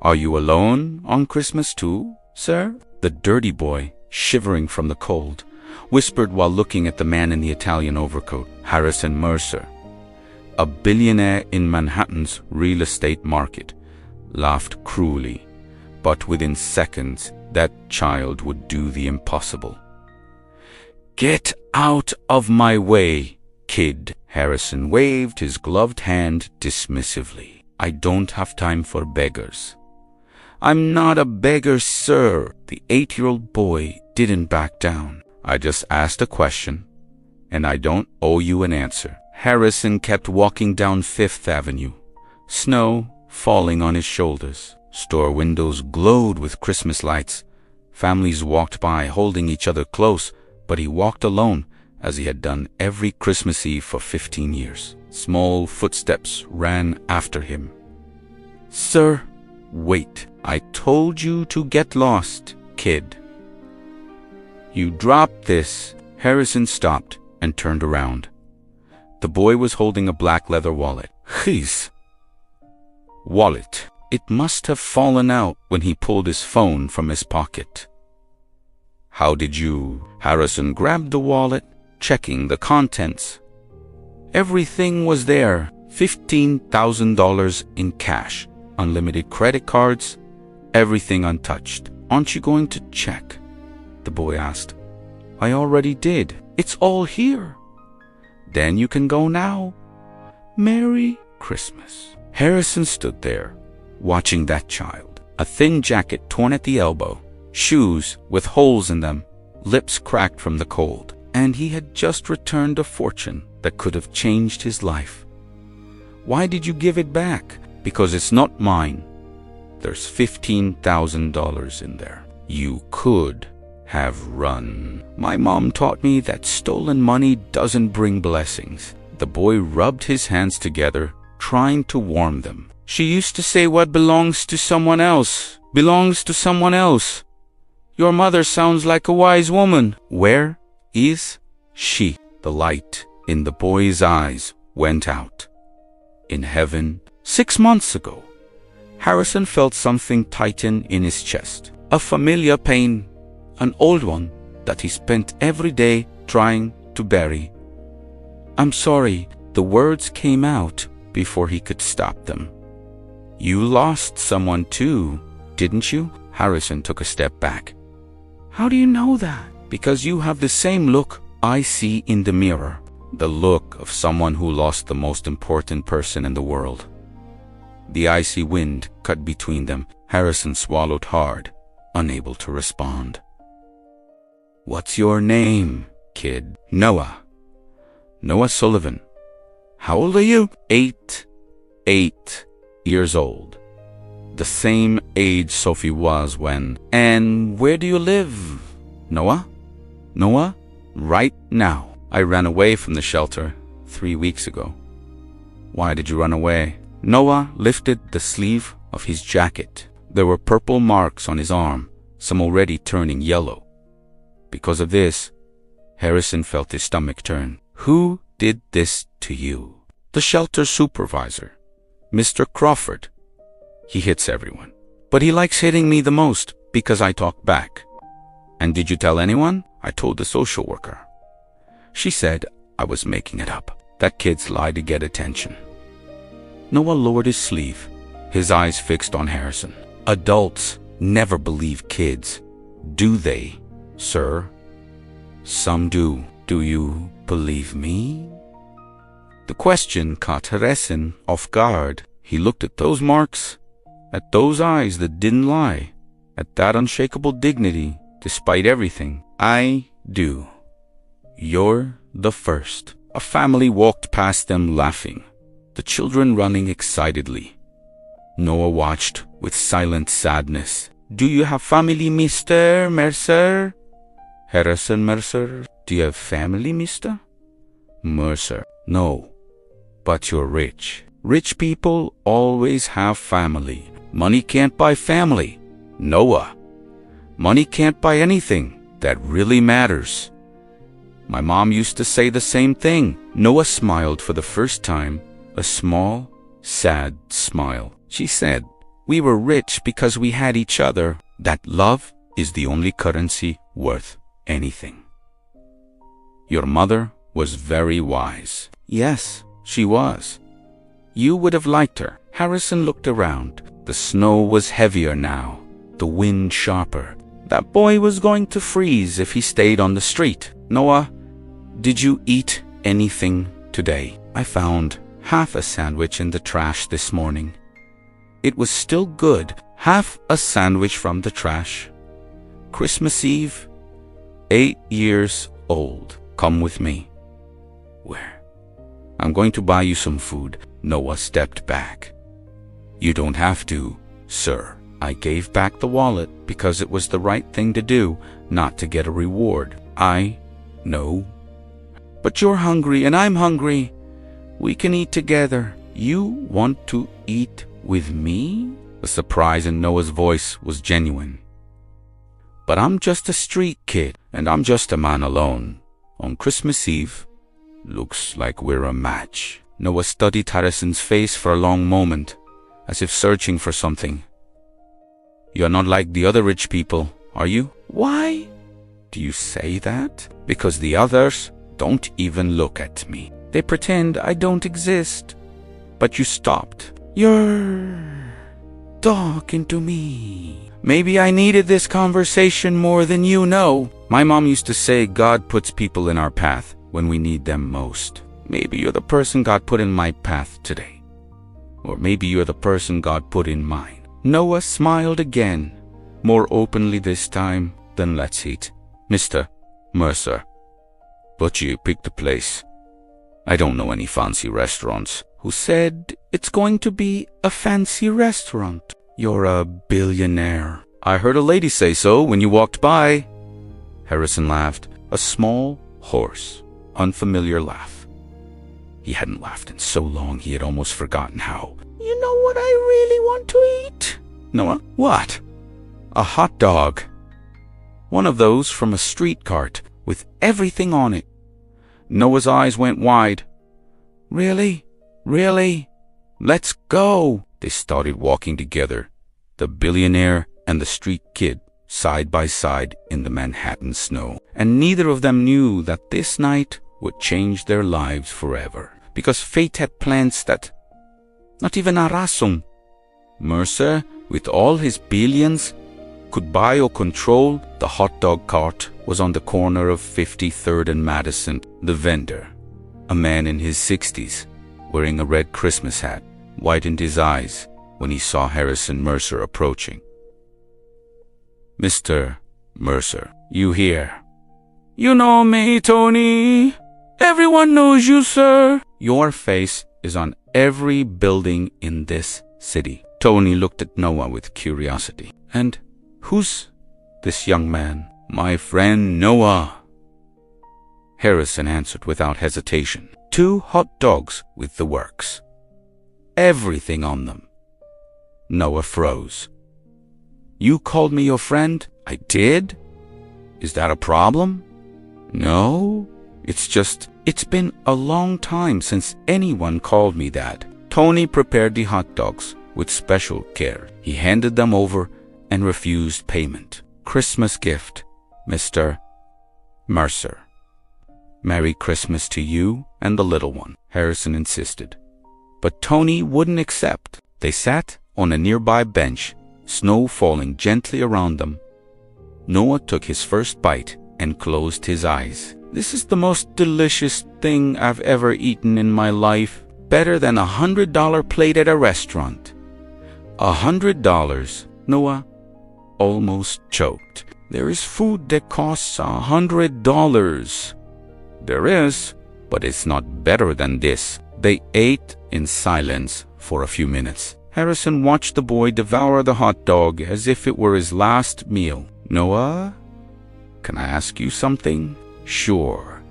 Are you alone on Christmas too, sir? The dirty boy, shivering from the cold, whispered while looking at the man in the Italian overcoat. Harrison Mercer, a billionaire in Manhattan's real estate market, laughed cruelly, but within seconds that child would do the impossible. "Get out of my way, kid." Harrison waved his gloved hand dismissively. "I don't have time for beggars." "I'm not a beggar, sir." The 8-year-old boy didn't back down. "I just asked a question, and I don't owe you an answer." Harrison kept walking down Fifth Avenue, snow falling on his shoulders. Store windows glowed with Christmas lights. Families walked by holding each other close, but he walked alone, as he had done every Christmas Eve for 15 years. Small footsteps ran after him. "Sir, wait. I told you to get lost, kid." "You dropped this." Harrison stopped and turned around. The boy was holding a black leather wallet. His wallet. It must have fallen out when he pulled his phone from his pocket. "How did you?" Harrison grabbed the wallet, checking the contents. Everything was there. $15,000 in cash, unlimited credit cards, everything untouched. "Aren't you going to check?" the boy asked. "I already did. It's all here." "Then you can go now. Merry Christmas." Harrison stood there, watching that child. A thin jacket torn at the elbow, shoes with holes in them, lips cracked from the cold. And he had just returned a fortune that could have changed his life. "Why did you give it back?" "Because it's not mine. There's $15,000 in there. You could have run. My mom taught me that stolen money doesn't bring blessings." The boy rubbed his hands together, trying to warm them. "She used to say what belongs to someone else belongs to someone else. Your mother sounds like a wise woman." "Where is she?" The light in the boy's eyes went out. "In heaven." 6 months ago, Harrison felt something tighten in his chest. A familiar pain, an old one that he spent every day trying to bury. "I'm sorry." The words came out before he could stop them. "You lost someone too, didn't you?" Harrison took a step back. "How do you know that?" "Because you have the same look I see in the mirror. The look of someone who lost the most important person in the world." The icy wind cut between them. Harrison swallowed hard, unable to respond. "What's your name, kid?" "Noah. Noah Sullivan." "How old are you?" Eight years old. The same age Sophie was when. "And where do you live, Noah?" "Noah, right now. I ran away from the shelter 3 weeks ago." "Why did you run away?" Noah lifted the sleeve of his jacket. There were purple marks on his arm, some already turning yellow. Because of this, Harrison felt his stomach turn. "Who did this to you?" "The shelter supervisor, Mr. Crawford. He hits everyone. But he likes hitting me the most because I talk back." "And did you tell anyone?" "I told the social worker. She said I was making it up. That kids lie to get attention." Noah lowered his sleeve, his eyes fixed on Harrison. "Adults never believe kids, do they, sir?" "Some do. Do you believe me?" The question caught Harrison off guard. He looked at those marks, at those eyes that didn't lie, at that unshakable dignity, despite everything. "I do. You're the first." A family walked past them laughing, the children running excitedly. Noah watched with silent sadness. "Do you have family, Mr. Mercer?" "Harrison Mercer." "Do you have family, Mr. Mercer?" "No, but you're rich." "Rich people always have family. Money can't buy family, Noah. Money can't buy anything that really matters." "My mom used to say the same thing." Noah smiled for the first time, a small, sad smile. She said, We were rich because we had each other. That love is the only currency worth anything. Your mother was very wise. Yes, she was. You would have liked her. Harrison looked around. The snow was heavier now, the wind sharper. That boy was going to freeze if he stayed on the street. Noah, did you eat anything today? I found half a sandwich in the trash this morning. It was still good. Half a sandwich from the trash. Christmas Eve, 8 years old. Come with me. Where? I'm going to buy you some food. Noah stepped back. You don't have to, sir. I gave back the wallet because it was the right thing to do, not to get a reward. I know. But you're hungry and I'm hungry. We can eat together. You want to eat with me? The surprise in Noah's voice was genuine. But I'm just a street kid, and I'm just a man alone. On Christmas Eve, looks like we're a match. Noah studied Harrison's face for a long moment, as if searching for something. You're not like the other rich people, are you? Why do you say that? Because the others don't even look at me. They pretend I don't exist. But you stopped. You're talking to me. Maybe I needed this conversation more than you know. My mom used to say God puts people in our path when we need them most. Maybe you're the person God put in my path today. Or maybe you're the person God put in mine. Noah smiled again, more openly this time than let's eat. Mr. Mercer, but you picked the place. I don't know any fancy restaurants. Who said it's going to be a fancy restaurant? You're a billionaire. I heard a lady say so when you walked by. Harrison laughed, a small, hoarse, unfamiliar laugh. He hadn't laughed in so long he had almost forgotten how. You know what I really want to eat? Noah, what? A hot dog. One of those from a street cart with everything on it. Noah's eyes went wide. Really? Really? Let's go. They started walking together, the billionaire and the street kid, side by side in the Manhattan snow. And neither of them knew that this night would change their lives forever, because fate had plans that not even Harrison, Mercer, with all his billions, could buy or control. The hot dog cart was on the corner of 53rd and Madison. The vendor, a man in his 60s, wearing a red Christmas hat, widened his eyes when he saw Harrison Mercer approaching. Mr. Mercer, you here? You know me, Tony. Everyone knows you, sir. Your face is on every building in this city. Tony looked at Noah with curiosity. And who's this young man? My friend Noah. Harrison answered without hesitation. 2 hot dogs with the works. Everything on them. Noah froze. You called me your friend? I did? Is that a problem? No, it's been a long time since anyone called me that. Tony prepared the hot dogs with special care. He handed them over and refused payment. Christmas gift, Mr. Mercer. Merry Christmas to you and the little one, Harrison insisted. But Tony wouldn't accept. They sat on a nearby bench, snow falling gently around them. Noah took his first bite and closed his eyes. This is the most delicious thing I've ever eaten in my life. Better than $100 plate at a restaurant. $100. Noah almost choked. There is food that costs $100. There is, but it's not better than this. They ate in silence for a few minutes. Harrison watched the boy devour the hot dog as if it were his last meal. Noah, can I ask you something? Sure.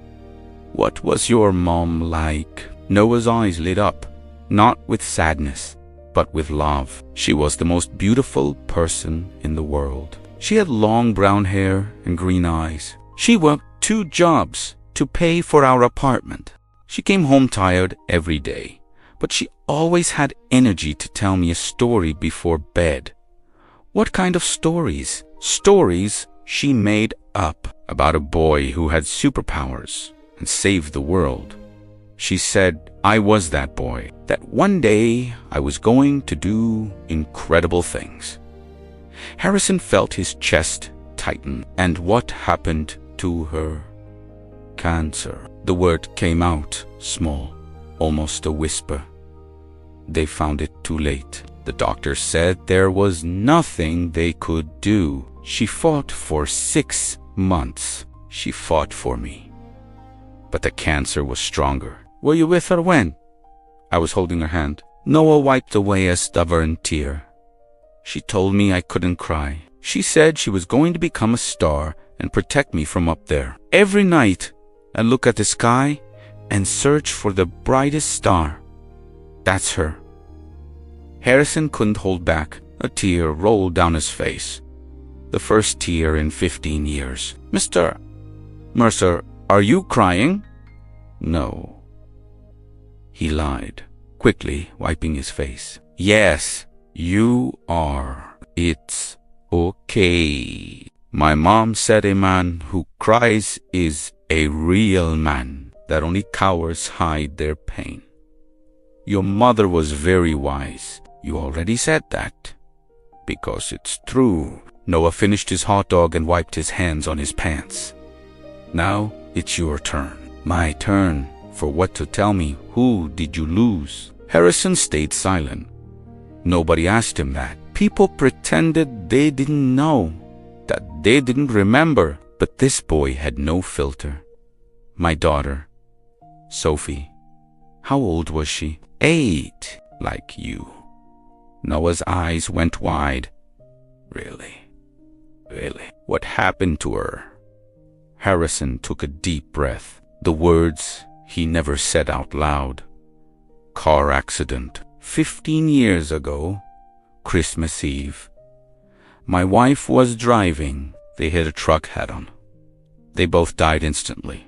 What was your mom like? Noah's eyes lit up, not with sadness, but with love. She was the most beautiful person in the world. She had long brown hair and green eyes. She worked 2 jobs to pay for our apartment. She came home tired every day, but she always had energy to tell me a story before bed. What kind of stories? Stories she made up about a boy who had superpowers and saved the world. She said I was that boy, that one day I was going to do incredible things. Harrison felt his chest tighten. And what happened to her? Cancer. The word came out small, almost a whisper. They found it too late. The doctor said there was nothing they could do. She fought for 6 months. She fought for me. But the cancer was stronger. Were you with her when? I was holding her hand. Noah wiped away a stubborn tear. She told me I couldn't cry. She said she was going to become a star and protect me from up there. Every night, I'd look at the sky and search for the brightest star. That's her. Harrison couldn't hold back. A tear rolled down his face. The first tear in 15 years. Mr. Mercer, are you crying? No. He lied, quickly wiping his face. Yes, you are. It's okay. My mom said a man who cries is a real man, that only cowards hide their pain. Your mother was very wise. You already said that. Because it's true. Noah finished his hot dog and wiped his hands on his pants. Now it's your turn. My turn. For what to tell me? Who did you lose? Harrison stayed silent. Nobody asked him that. People pretended they didn't know, that they didn't remember. But this boy had no filter. My daughter, Sophie. How old was she? 8, like you. Noah's eyes went wide. Really? Really? What happened to her? Harrison took a deep breath. The words he never said out loud. Car accident. 15 years ago, Christmas Eve. My wife was driving. They hit a truck head-on. They both died instantly.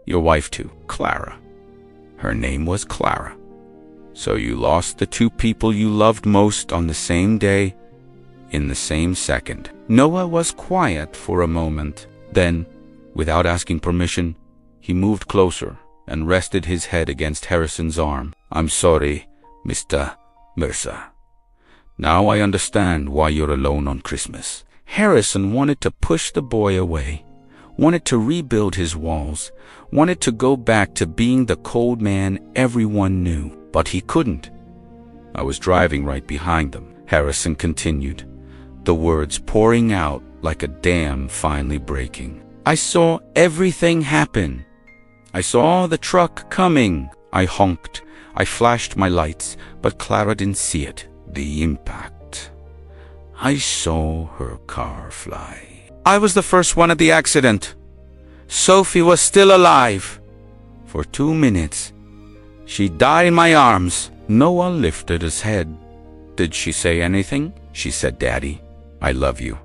Your wife too, Clara. Her name was Clara. So you lost the 2 people you loved most on the same day, in the same second. Noah was quiet for a moment. Then, without asking permission, he moved closer and rested his head against Harrison's arm. I'm sorry, Mr. Mercer. Now I understand why you're alone on Christmas. Harrison wanted to push the boy away, wanted to rebuild his walls, wanted to go back to being the cold man everyone knew. But he couldn't. I was driving right behind them, Harrison continued, the words pouring out like a dam finally breaking. I saw everything happen. I saw the truck coming. I honked. I flashed my lights, but Clara didn't see it. The impact. I saw her car fly. I was the first one at the accident. Sophie was still alive. For 2 minutes, she died in my arms. Noah lifted his head. Did she say anything? She said, Daddy, I love you.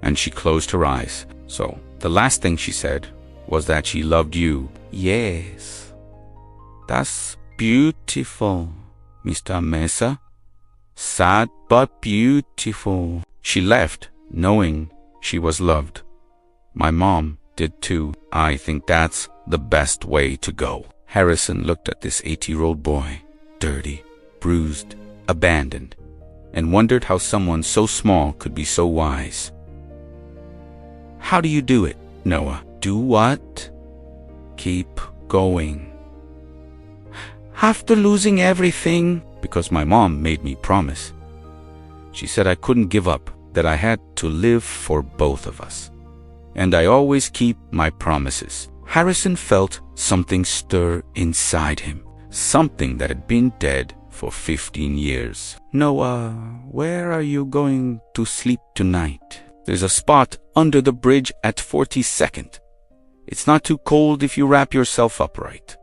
And she closed her eyes. So, the last thing she said was that she loved you. Yes. That's beautiful, Mr. Mesa. Sad but beautiful. She left, knowing she was loved. My mom did too. I think that's the best way to go. Harrison looked at this 8-year-old boy, dirty, bruised, abandoned, and wondered how someone so small could be so wise. How do you do it, Noah? Do what? Keep going. After losing everything, because my mom made me promise. She said I couldn't give up, that I had to live for both of us. And I always keep my promises. Harrison felt something stir inside him, something that had been dead for 15 years. Noah, where are you going to sleep tonight? There's a spot under the bridge at 42nd. It's not too cold if you wrap yourself up right.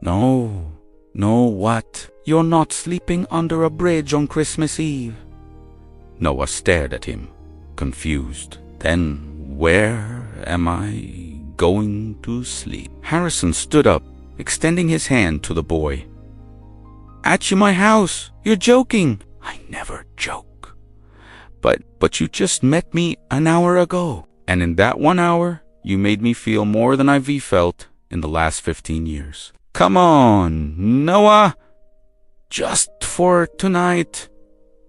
No, what? You're not sleeping under a bridge on Christmas Eve. Noah stared at him, confused. Then where am I going to sleep? Harrison stood up, extending his hand to the boy. At my house. You're joking. I never joke. But you just met me an hour ago. And in that 1 hour, you made me feel more than I've felt in the last 15 years. Come on, Noah. Just for tonight.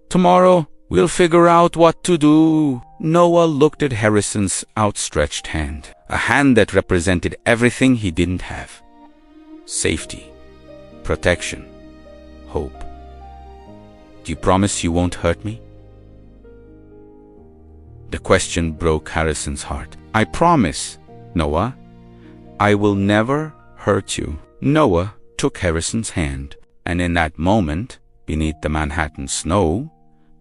Tomorrow, we'll figure out what to do. Noah looked at Harrison's outstretched hand, a hand that represented everything he didn't have. Safety, protection, hope. Do you promise you won't hurt me? The question broke Harrison's heart. I promise, Noah. I will never hurt you. Noah took Harrison's hand, and in that moment, beneath the Manhattan snow,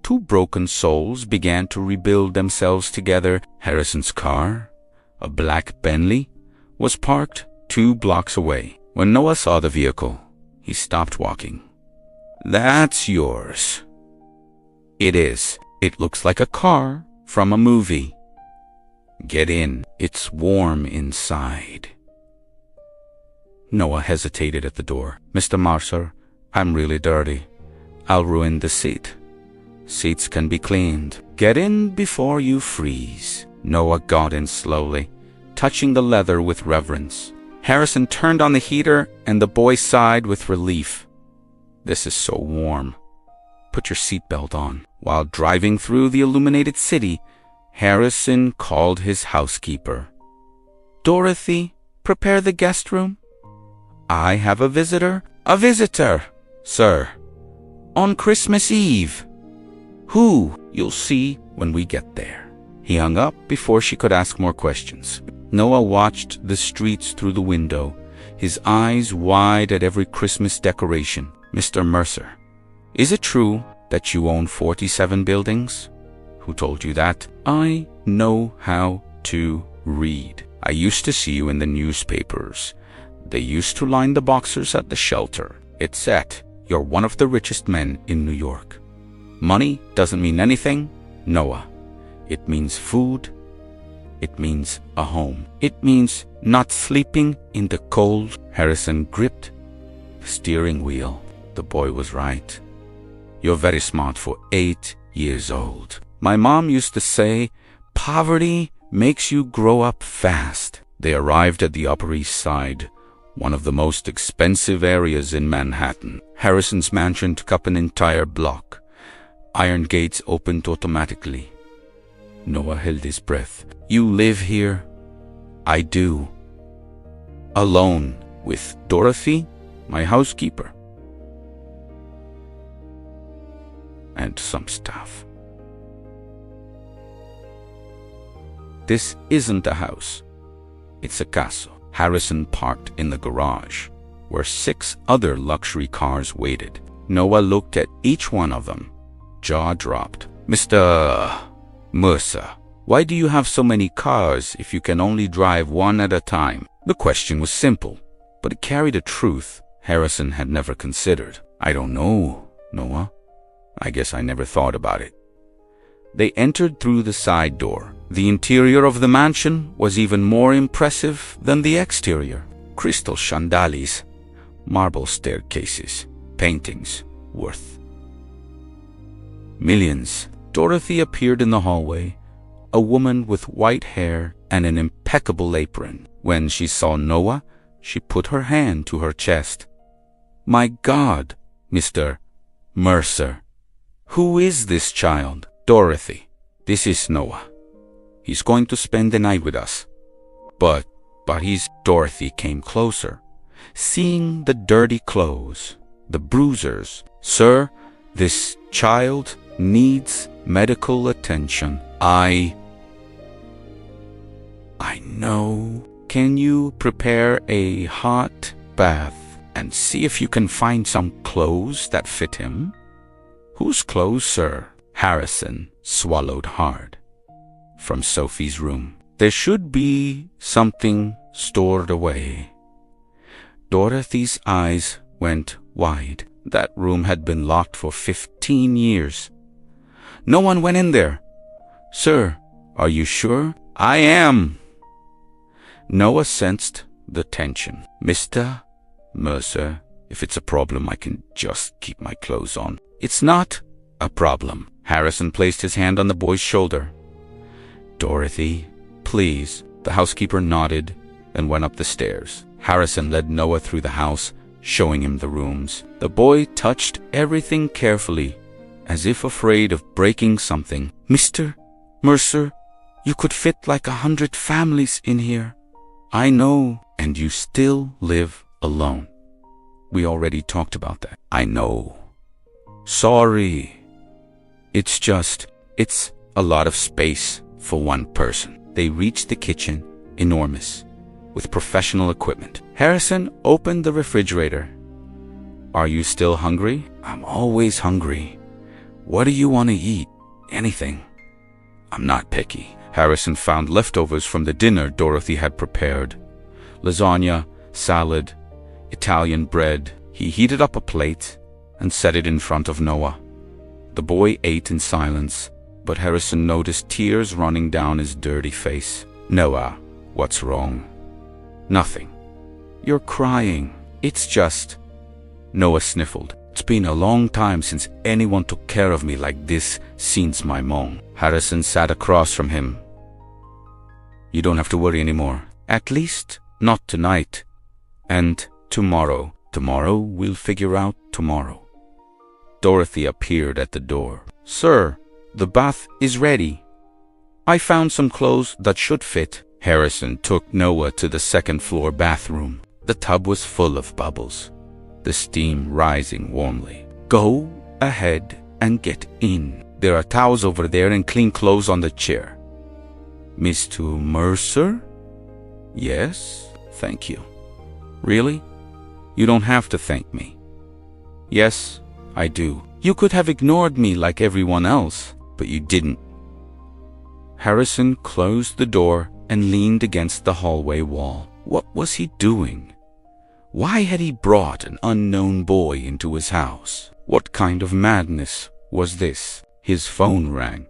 two broken souls began to rebuild themselves together. Harrison's car, a black Bentley, was parked 2 blocks away. When Noah saw the vehicle, he stopped walking. That's yours. It is. It looks like a car from a movie. Get in. It's warm inside. Noah hesitated at the door. Mr. Mercer, I'm really dirty. I'll ruin the seat. Seats can be cleaned. Get in before you freeze. Noah got in slowly, touching the leather with reverence. Harrison turned on the heater, and the boy sighed with relief. This is so warm. Put your seatbelt on. While driving through the illuminated city, Harrison called his housekeeper. Dorothy, prepare the guest room. I have a visitor. A visitor, sir. On Christmas Eve. Who? You'll see when we get there. He hung up before she could ask more questions. Noah watched the streets through the window, his eyes wide at every Christmas decoration. Mr. Mercer, is it true that you own 47 buildings? Who told you that? I know how to read. I used to see you in the newspapers. They used to line the boxers at the shelter. It said you're one of the richest men in New York. Money doesn't mean anything, Noah. It means food. It means a home. It means not sleeping in the cold. Harrison gripped the steering wheel. The boy was right. You're very smart for 8 years old. My mom used to say, poverty makes you grow up fast. They arrived at the Upper East Side, one of the most expensive areas in Manhattan. Harrison's mansion took up an entire block. Iron gates opened automatically. Noah held his breath. You live here? I do. Alone with Dorothy, my housekeeper. And some stuff. This isn't a house. It's a castle. Harrison parked in the garage, where 6 other luxury cars waited. Noah looked at each one of them. Jaw dropped. Mr. Mercer, why do you have so many cars if you can only drive one at a time? The question was simple, but it carried a truth Harrison had never considered. I don't know, Noah. I guess I never thought about it. They entered through the side door. The interior of the mansion was even more impressive than the exterior. Crystal chandeliers, marble staircases, paintings worth millions. Dorothy appeared in the hallway, a woman with white hair and an impeccable apron. When she saw Noah, she put her hand to her chest. My God, Mr. Mercer, who is this child? Dorothy, this is Noah. He's going to spend the night with us. But Dorothy came closer, seeing the dirty clothes, the bruisers. Sir, this child needs medical attention. I know. Can you prepare a hot bath and see if you can find some clothes that fit him? Whose clothes, sir? Harrison swallowed hard. From Sophie's room. There should be something stored away. Dorothy's eyes went wide. That room had been locked for 15 years. No one went in there. Sir, are you sure? I am. Noah sensed the tension. Mr. Mercer If it's a problem, I can just keep my clothes on. It's not a problem. Harrison placed his hand on the boy's shoulder. Dorothy, please. The housekeeper nodded and went up the stairs. Harrison led Noah through the house, showing him the rooms. The boy touched everything carefully, as if afraid of breaking something. Mr. Mercer, you could fit like 100 families in here. I know, and you still live alone. We already talked about that. I know. Sorry. It's a lot of space for one person. They reached the kitchen, enormous, with professional equipment. Harrison opened the refrigerator. Are you still hungry? I'm always hungry. What do you want to eat? Anything. I'm not picky. Harrison found leftovers from the dinner Dorothy had prepared. Lasagna, salad, Italian bread. He heated up a plate and set it in front of Noah. The boy ate in silence, but Harrison noticed tears running down his dirty face. Noah, what's wrong? Nothing. You're crying. It's just... Noah sniffled. It's been a long time since anyone took care of me like this since my mom. Harrison sat across from him. You don't have to worry anymore. At least not tonight. And tomorrow. Tomorrow we'll figure out tomorrow. Dorothy appeared at the door. Sir, the bath is ready. I found some clothes that should fit. Harrison took Noah to the second-floor bathroom. The tub was full of bubbles, the steam rising warmly. Go ahead and get in. There are towels over there and clean clothes on the chair. Mr. Mercer? Yes, thank you. Really? You don't have to thank me. Yes, I do. You could have ignored me like everyone else, but you didn't. Harrison closed the door and leaned against the hallway wall. What was he doing? Why had he brought an unknown boy into his house? What kind of madness was this? His phone rang.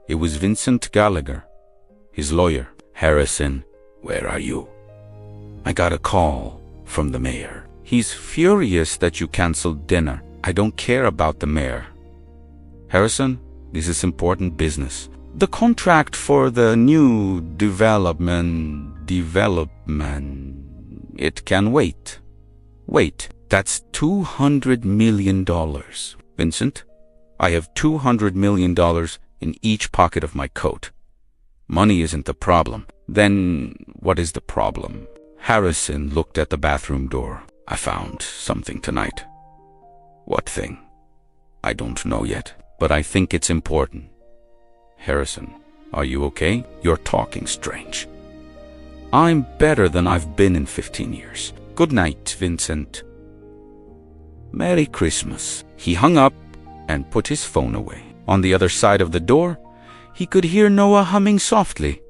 It was Vincent Gallagher, his lawyer. Harrison, where are you? I got a call from the mayor. He's furious that you canceled dinner. I don't care about the mayor. Harrison, this is important business. The contract for the new development, it can wait. Wait, that's $200 million. Vincent, I have $200 million in each pocket of my coat. Money isn't the problem. Then what is the problem? Harrison looked at the bathroom door. I found something tonight. What thing? I don't know yet, but I think it's important. Harrison, are you okay? You're talking strange. I'm better than I've been in 15 years. Good night, Vincent. Merry Christmas. He hung up and put his phone away. On the other side of the door, he could hear Noah humming softly.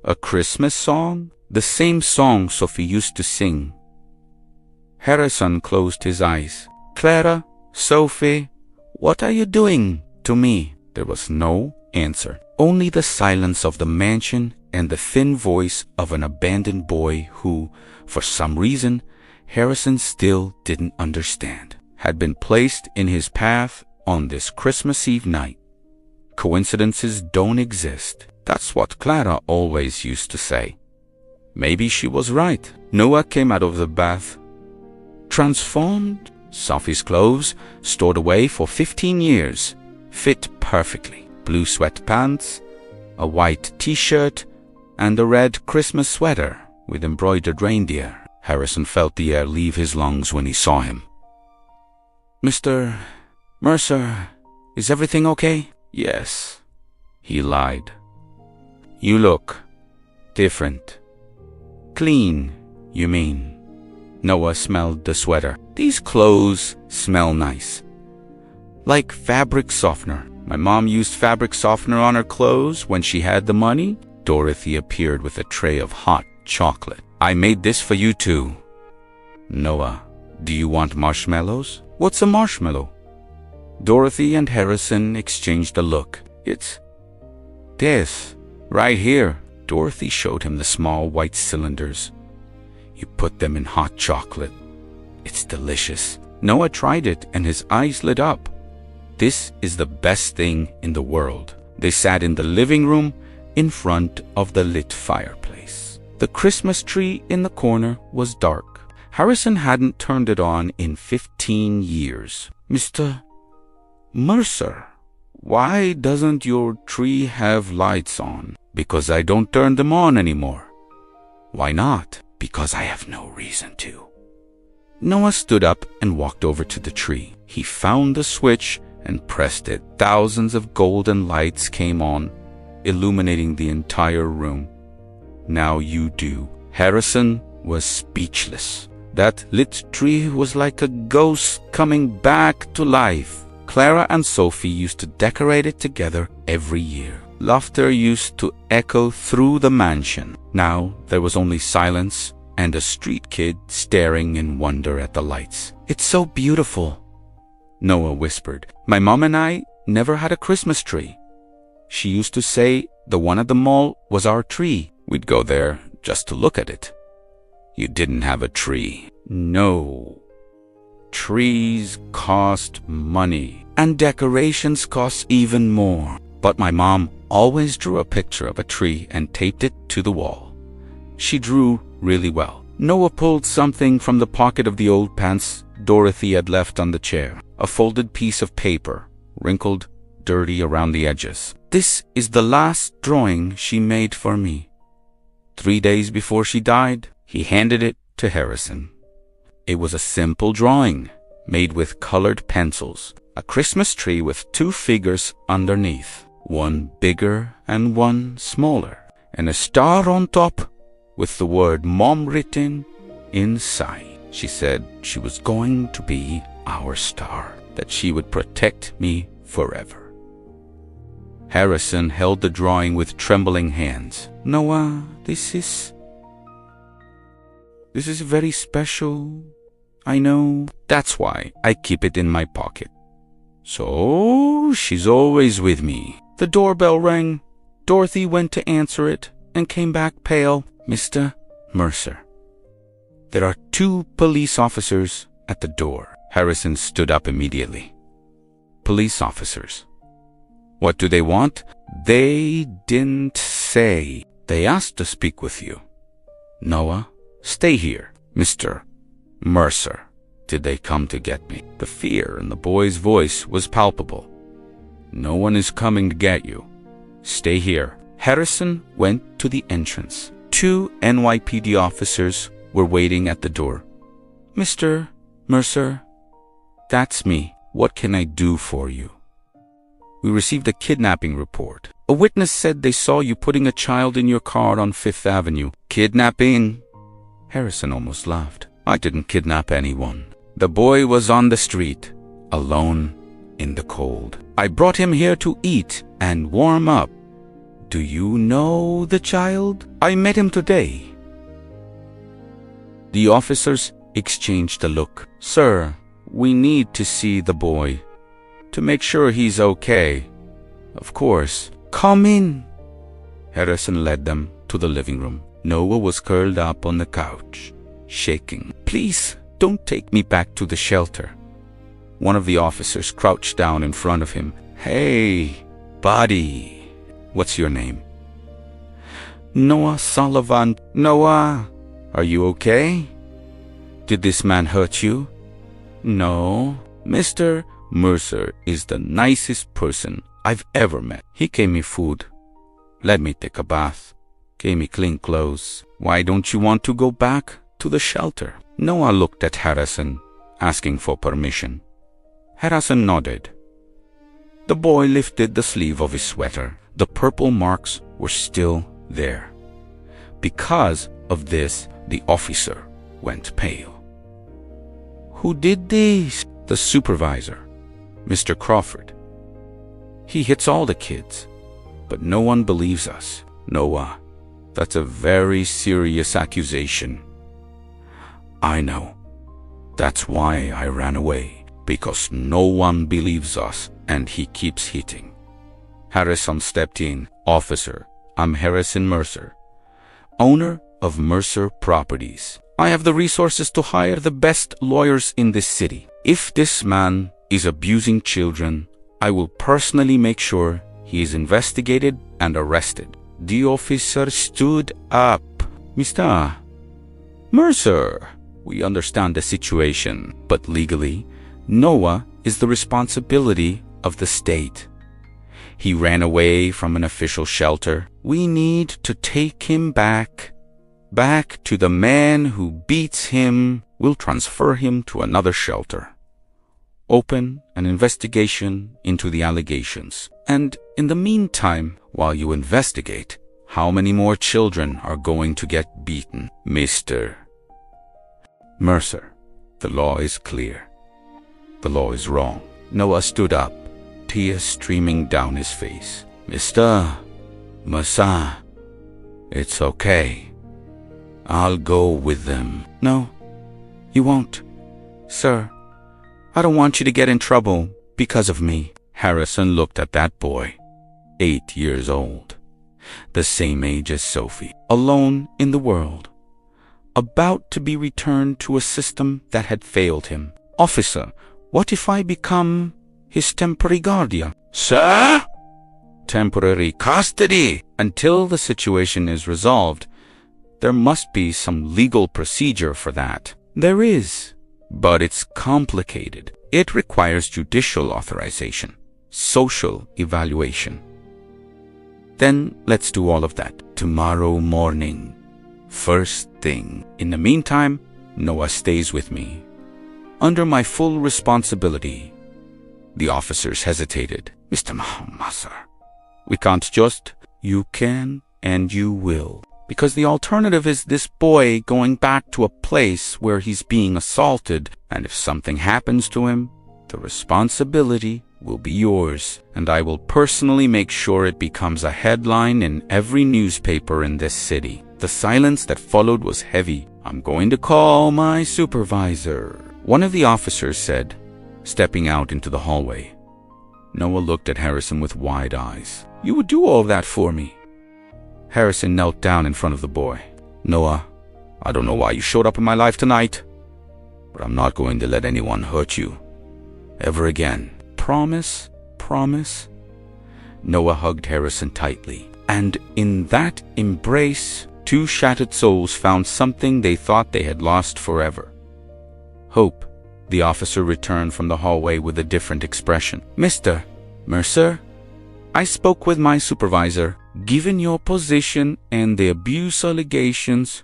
A Christmas song? The same song Sophie used to sing. Harrison closed his eyes. Clara, Sophie, what are you doing to me? There was no answer. Only the silence of the mansion and the thin voice of an abandoned boy who, for some reason, Harrison still didn't understand, had been placed in his path on this Christmas Eve night. Coincidences don't exist. That's what Clara always used to say. Maybe she was right. Noah came out of the bath, transformed. Sophie's clothes, stored away for 15 years, fit perfectly. Blue sweatpants, a white t-shirt, and a red Christmas sweater with embroidered reindeer. Harrison felt the air leave his lungs when he saw him. Mr. Mercer, is everything okay? Yes, he lied. You look different. Clean, you mean? Noah smelled the sweater. These clothes smell nice. Like fabric softener. My mom used fabric softener on her clothes when she had the money. Dorothy appeared with a tray of hot chocolate. I made this for you too. Noah, do you want marshmallows? What's a marshmallow? Dorothy and Harrison exchanged a look. It's this, right here. Dorothy showed him the small white cylinders. You put them in hot chocolate, It's delicious. Noah tried it and his eyes lit up. This is the best thing in the world. They sat in the living room in front of the lit fireplace. The Christmas tree in the corner was dark. Harrison hadn't turned it on in 15 years. "Mr. Mercer, why doesn't your tree have lights on?" "Because I don't turn them on anymore." "Why not?" "Because I have no reason to." Noah stood up and walked over to the tree. He found the switch and pressed it. Thousands of golden lights came on, illuminating the entire room. "Now you do." Harrison was speechless. That lit tree was like a ghost coming back to life. Clara and Sophie used to decorate it together every year. Laughter used to echo through the mansion. Now there was only silence and a street kid staring in wonder at the lights. "It's so beautiful," Noah whispered. "My mom and I never had a Christmas tree. She used to say the one at the mall was our tree. We'd go there just to look at it." "You didn't have a tree." "No. Trees cost money, and decorations cost even more. But my mom always drew a picture of a tree and taped it to the wall. She drew really well." Noah pulled something from the pocket of the old pants Dorothy had left on the chair. A folded piece of paper, wrinkled, dirty around the edges. "This is the last drawing she made for me. 3 days before she died." He handed it to Harrison. It was a simple drawing, made with colored pencils. A Christmas tree with 2 figures underneath, one bigger and one smaller, and a star on top with the word Mom written inside. She said she was going to be our star, that she would protect me forever. Harrison held the drawing with trembling hands. "Noah, this is very special. I know. That's why I keep it in my pocket. So she's always with me." The doorbell rang. Dorothy went to answer it and came back pale. "Mr. Mercer, there are 2 police officers at the door." Harrison stood up immediately. "Police officers? What do they want?" "They didn't say. They asked to speak with you." "Noah, stay here." "Mr. Mercer, did they come to get me?" The fear in the boy's voice was palpable. "No one is coming to get you. Stay here." Harrison went to the entrance. 2 NYPD officers were waiting at the door. "Mr. Mercer, that's me. What can I do for you?" "We received a kidnapping report. A witness said they saw you putting a child in your car on 5th Avenue. "Kidnapping?" Harrison almost laughed. "I didn't kidnap anyone. The boy was on the street, alone in the cold. I brought him here to eat and warm up. Do you know the child? I met him today." The officers exchanged a look. "Sir, we need to see the boy to make sure he's okay." "Of course. Come in." Harrison led them to the living room. Noah was curled up on the couch, shaking. "Please don't take me back to the shelter." One of the officers crouched down in front of him. "Hey, buddy. What's your name?" "Noah Sullivan." "Noah, are you okay? Did this man hurt you?" "No. Mr. Mercer is the nicest person I've ever met. He gave me food, let me take a bath, gave me clean clothes. Why don't you want to go back to the shelter?" Noah looked at Harrison, asking for permission. Harrison nodded. The boy lifted the sleeve of his sweater. The purple marks were still there. Because of this, the officer went pale. "Who did this?" "The supervisor, Mr. Crawford. He hits all the kids, but no one believes us." "Noah, that's a very serious accusation." "I know. That's why I ran away, because no one believes us and he keeps hitting." Harrison stepped in. "Officer, I'm Harrison Mercer, owner of Mercer Properties. I have the resources to hire the best lawyers in this city. If this man is abusing children, I will personally make sure he is investigated and arrested." The officer stood up. "Mr. Mercer, we understand the situation, but legally, Noah is the responsibility of the state. He ran away from an official shelter. We need to take him back to the man who beats him. We'll transfer him to another shelter. Open an investigation into the allegations. And in the meantime, while you investigate, how many more children are going to get beaten?" "Mr. Mercer, the law is clear. The law is wrong." Noah stood up, tears streaming down his face. "Mr. Mercer, it's okay. I'll go with them." "No, you won't. Sir, I don't want you to get in trouble because of me." Harrison looked at that boy, 8 years old, the same age as Sophie, alone in the world, about to be returned to a system that had failed him. "Officer, what if I become his temporary guardian?" "Sir? Temporary custody? Until the situation is resolved, there must be some legal procedure for that." "There is, but it's complicated. It requires judicial authorization, social evaluation." "Then let's do all of that tomorrow morning, first thing. In the meantime, Noah stays with me, under my full responsibility." The officers hesitated. "Mr. Mercer, we can't just—" "You can and you will. Because the alternative is this boy going back to a place where he's being assaulted, and if something happens to him, the responsibility will be yours, and I will personally make sure it becomes a headline in every newspaper in this city." The silence that followed was heavy. "I'm going to call my supervisor," one of the officers said, stepping out into the hallway. Noah looked at Harrison with wide eyes. "You would do all that for me?" Harrison knelt down in front of the boy. "Noah, I don't know why you showed up in my life tonight, but I'm not going to let anyone hurt you ever again. Promise? Promise?" Noah hugged Harrison tightly, and in that embrace, two shattered souls found something they thought they had lost forever: hope. The officer returned from the hallway with a different expression. "Mr. Mercer, I spoke with my supervisor. Given your position and the abuse allegations,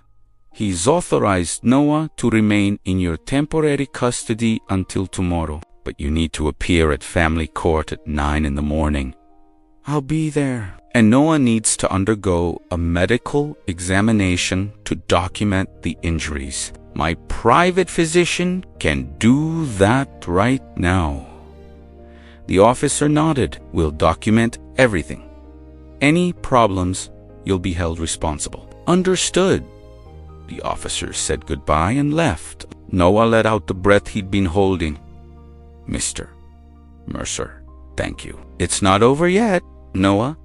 he's authorized Noah to remain in your temporary custody until tomorrow. But you need to appear at family court at 9 in the morning." "I'll be there." "And Noah needs to undergo a medical examination to document the injuries. My private physician can do that right now." The officer nodded. "We'll document everything. Any problems, you'll be held responsible." "Understood." The officer said goodbye and left. Noah let out the breath he'd been holding. "Mr. Mercer, thank you. It's not over yet, Noah.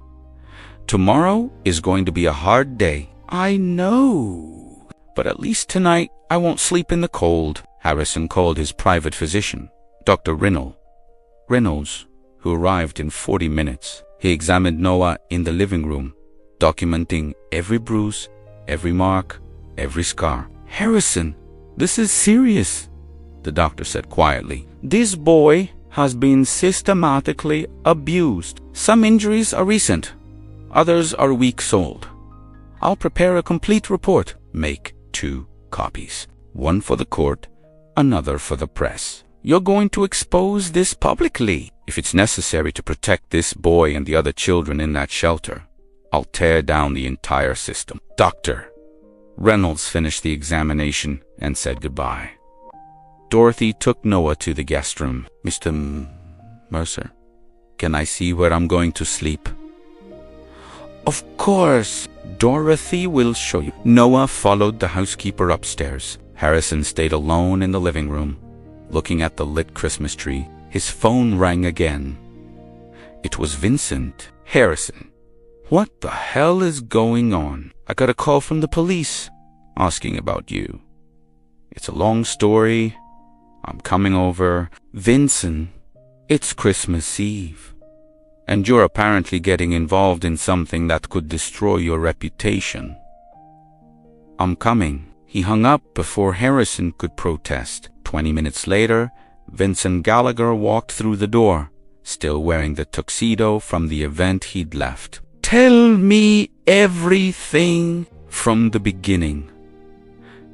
Tomorrow is going to be a hard day." "I know. But at least tonight I won't sleep in the cold." Harrison called his private physician, Dr. Reynolds, who arrived in 40 minutes. He examined Noah in the living room, documenting every bruise, every mark, every scar. "Harrison, this is serious," the doctor said quietly. "This boy has been systematically abused. Some injuries are recent, others are weeks old. I'll prepare a complete report. Make 2 copies, one for the court, another for the press. You're going to expose this publicly. If it's necessary to protect this boy and the other children in that shelter, I'll tear down the entire system." Dr. Reynolds finished the examination and said goodbye. Dorothy took Noah to the guest room. "Mr. Mercer, can I see where I'm going to sleep?" "Of course. Dorothy will show you." Noah followed the housekeeper upstairs. Harrison stayed alone in the living room, looking at the lit Christmas tree. His phone rang again. It was Vincent. "Harrison, what the hell is going on?" "I got a call from the police asking about you." It's a long story. I'm coming over. Vincent, it's Christmas Eve. And you're apparently getting involved in something that could destroy your reputation. I'm coming. He hung up before Harrison could protest. 20 minutes later, Vincent Gallagher walked through the door, still wearing the tuxedo from the event he'd left. Tell me everything from the beginning.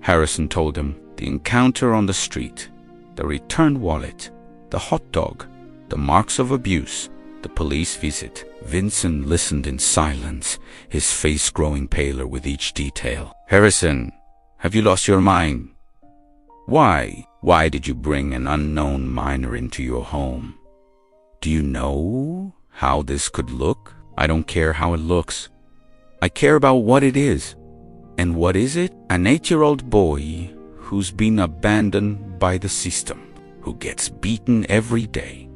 Harrison told him. The encounter on the street, the returned wallet, the hot dog, the marks of abuse, the police visit. Vincent listened in silence, his face growing paler with each detail. Harrison, have you lost your mind? Why? Why did you bring an unknown minor into your home? Do you know how this could look? I don't care how it looks. I care about what it is. And what is it? An 8-year-old boy who's been abandoned by the system, who gets beaten every day,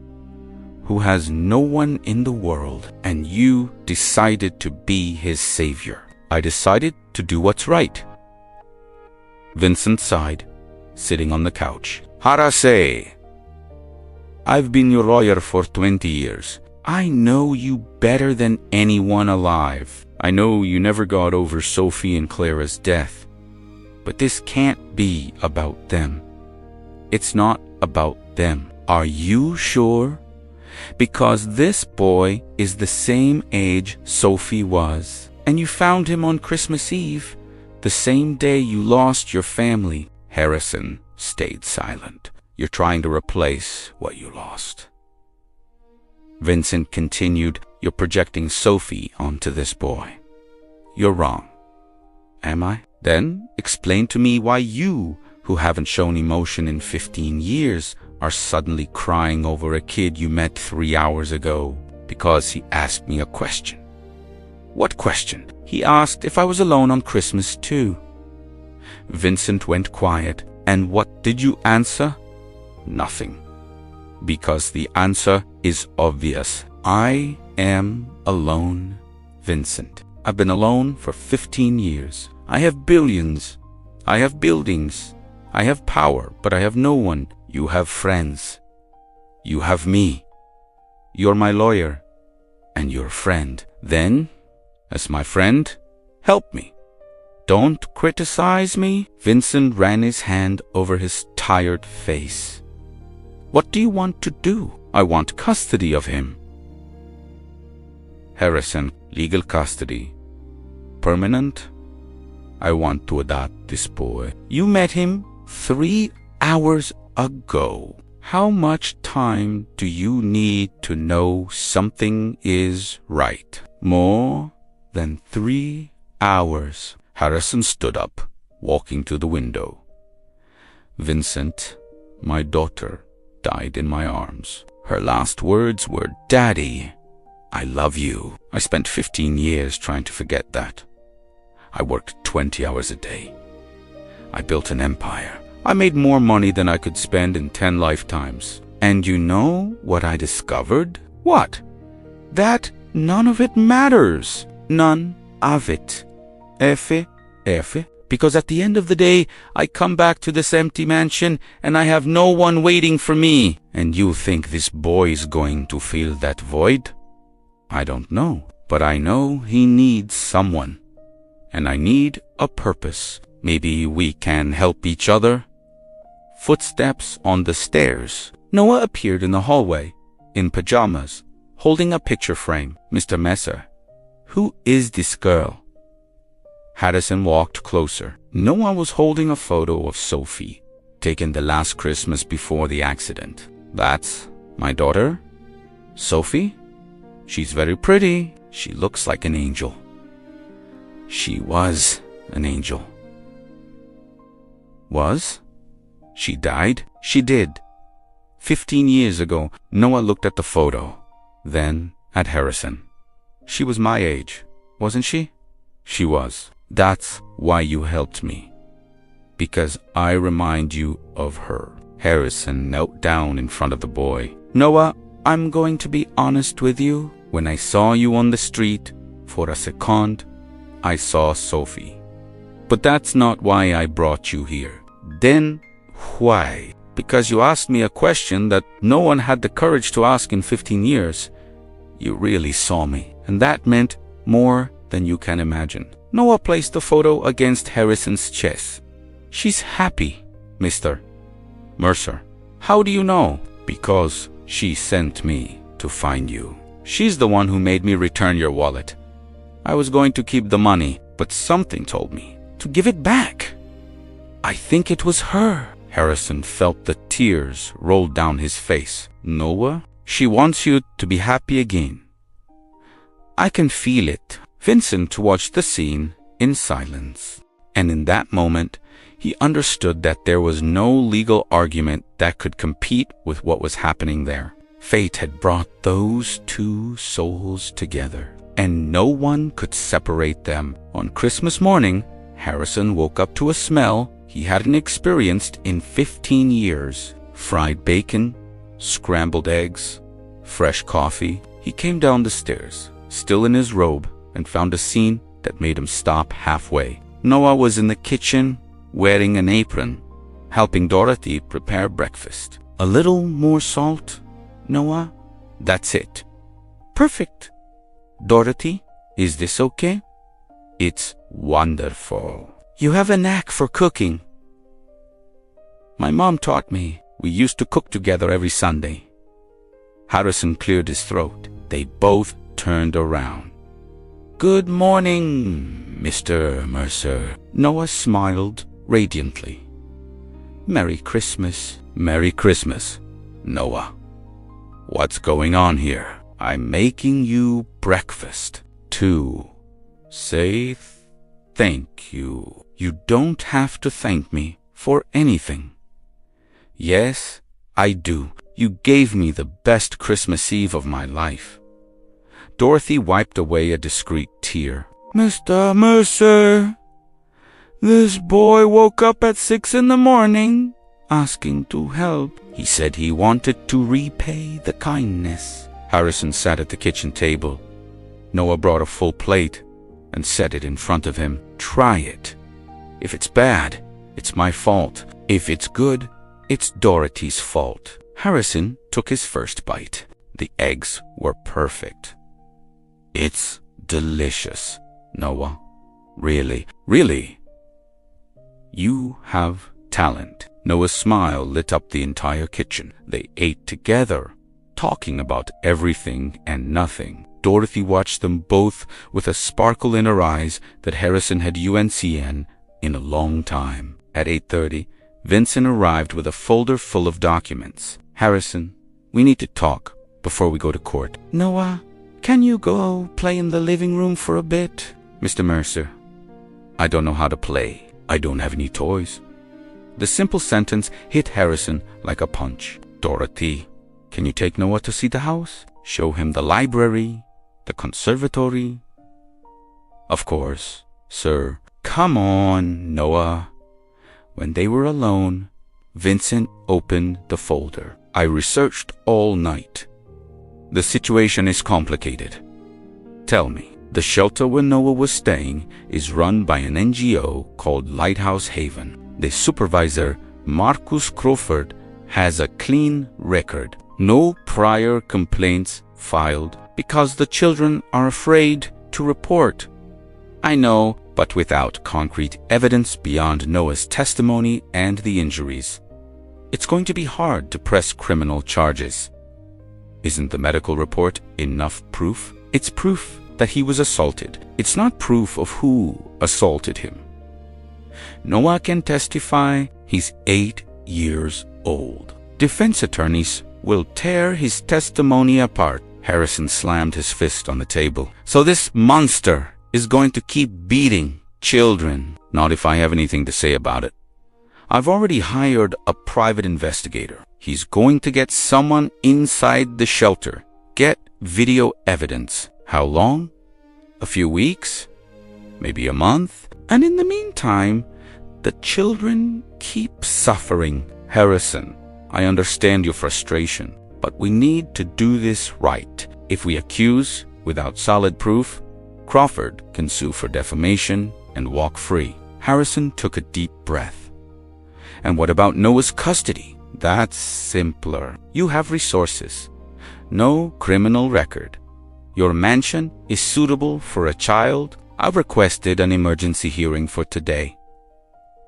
who has no one in the world, and you decided to be his savior. I decided to do what's right. Vincent sighed, sitting on the couch. Harase, I've been your lawyer for 20 years. I know you better than anyone alive. I know you never got over Sophie and Clara's death. But this can't be about them. It's not about them. Are you sure? Because this boy is the same age Sophie was. And you found him on Christmas Eve, the same day you lost your family. Harrison stayed silent. You're trying to replace what you lost. Vincent continued. You're projecting Sophie onto this boy. You're wrong. Am I? Then explain to me why you, who haven't shown emotion in 15 years, are suddenly crying over a kid you met 3 hours ago because he asked me a question. What question? He asked if I was alone on Christmas too. Vincent went quiet. And what did you answer? Nothing. Because the answer is obvious. I am alone, Vincent. I've been alone for 15 years. I have billions. I have buildings. I have power, but I have no one. You have friends. You have me. You're my lawyer and your friend. Then, as my friend, help me. Don't criticize me. Vincent ran his hand over his tired face. What do you want to do? I want custody of him. Harrison, legal custody. Permanent? I want to adopt this boy. You met him 3 hours ago. How much time do you need to know something is right? More than 3 hours. Harrison stood up, walking to the window. Vincent, my daughter, died in my arms. Her last words were, Daddy, I love you. I spent 15 years trying to forget that. I worked 20 hours a day. I built an empire. I made more money than I could spend in 10 lifetimes. And you know what I discovered? What? That none of it matters. None of it. F. Because at the end of the day, I come back to this empty mansion and I have no one waiting for me. And you think this boy is going to fill that void? I don't know, but I know he needs someone. And I need a purpose. Maybe we can help each other. Footsteps on the stairs. Noah appeared in the hallway, in pajamas, holding a picture frame. Mr. Messer, who is this girl? Harrison walked closer. Noah was holding a photo of Sophie, taken the last Christmas before the accident. That's my daughter, Sophie. She's very pretty. She looks like an angel. She was an angel. Was? She died? She did. 15 years ago. Noah looked at the photo, then at Harrison. She was my age, wasn't she? She was. That's why you helped me. Because I remind you of her. Harrison knelt down in front of the boy. Noah, I'm going to be honest with you. When I saw you on the street, for a second, I saw Sophie. But that's not why I brought you here. Then, why? Because you asked me a question that no one had the courage to ask in 15 years. You really saw me, and that meant more than you can imagine. Noah placed the photo against Harrison's chest. She's happy, Mr. Mercer. How do you know? Because she sent me to find you. She's the one who made me return your wallet. I was going to keep the money, but something told me to give it back. I think it was her. Harrison felt the tears roll down his face. Noah, she wants you to be happy again. I can feel it. Vincent watched the scene in silence, and in that moment, he understood that there was no legal argument that could compete with what was happening there. Fate had brought those two souls together, and no one could separate them. On Christmas morning, Harrison woke up to a smell he hadn't experienced in 15 years. Fried bacon, scrambled eggs, fresh coffee. He came down the stairs, still in his robe, and found a scene that made him stop halfway. Noah was in the kitchen, wearing an apron, helping Dorothy prepare breakfast. A little more salt, Noah? That's it. Perfect. Dorothy, is this okay? It's wonderful. You have a knack for cooking. My mom taught me. We used to cook together every Sunday. Harrison cleared his throat. They both turned around. Good morning, Mr. Mercer. Noah smiled radiantly. Merry Christmas. Merry Christmas, Noah. What's going on here? I'm making you breakfast to say thank you. You don't have to thank me for anything. Yes, I do. You gave me the best Christmas Eve of my life. Dorothy wiped away a discreet tear. Mr. Mercer, this boy woke up at 6 in the morning, asking to help. He said he wanted to repay the kindness. Harrison sat at the kitchen table. Noah brought a full plate and set it in front of him. Try it. If it's bad, it's my fault. If it's good, it's Dorothy's fault. Harrison took his first bite. The eggs were perfect. It's delicious, Noah. Really, really. You have talent. Noah's smile lit up the entire kitchen. They ate together, talking about everything and nothing. Dorothy watched them both with a sparkle in her eyes that Harrison had UNCN in a long time. At 8:30, Vincent arrived with a folder full of documents. Harrison, we need to talk before we go to court. Noah, can you go play in the living room for a bit? Mr. Mercer, I don't know how to play. I don't have any toys. The simple sentence hit Harrison like a punch. Dorothy, can you take Noah to see the house? Show him the library, the conservatory? Of course, sir. Come on, Noah. When they were alone, Vincent opened the folder. I researched all night. The situation is complicated. Tell me, the shelter where Noah was staying is run by an NGO called Lighthouse Haven. The supervisor, Marcus Crawford, has a clean record. No prior complaints filed because the children are afraid to report. I know, but without concrete evidence beyond Noah's testimony and the injuries, it's going to be hard to press criminal charges. Isn't the medical report enough proof? It's proof that he was assaulted. It's not proof of who assaulted him. Noah can testify he's 8 years old. Defense attorneys will tear his testimony apart. Harrison slammed his fist on the table. So this monster is going to keep beating children. Not if I have anything to say about it. I've already hired a private investigator. He's going to get someone inside the shelter. Get video evidence. How long? A few weeks? Maybe a month? And in the meantime, the children keep suffering. Harrison, I understand your frustration, but we need to do this right. If we accuse without solid proof, Crawford can sue for defamation and walk free. Harrison took a deep breath. And what about Noah's custody? That's simpler. You have resources. No criminal record. Your mansion is suitable for a child. I've requested an emergency hearing for today.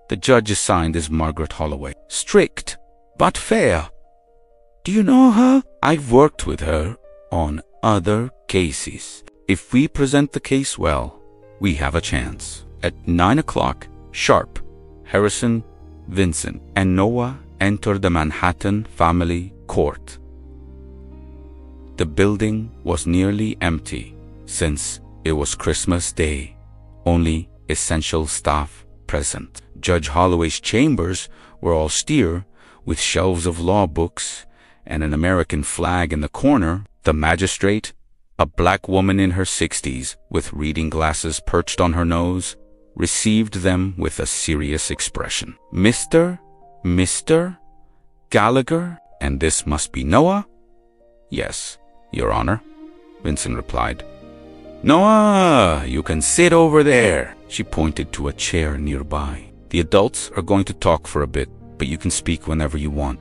The judge assigned is Margaret Holloway. Strict, but fair. Do you know her? I've worked with her on other cases. If we present the case well, we have a chance. At 9 o'clock sharp, Harrison, Vincent, and Noah enter the Manhattan family court. The building was nearly empty since it was Christmas Day. Only essential staff present. Judge Holloway's chambers were austere, with shelves of law books and an American flag in the corner. The magistrate, a black woman in her 60s with reading glasses perched on her nose, received them with a serious expression. Mr. Gallagher, and this must be Noah? Yes, Your Honor, Vincent replied. Noah, you can sit over there. She pointed to a chair nearby. The adults are going to talk for a bit, but you can speak whenever you want.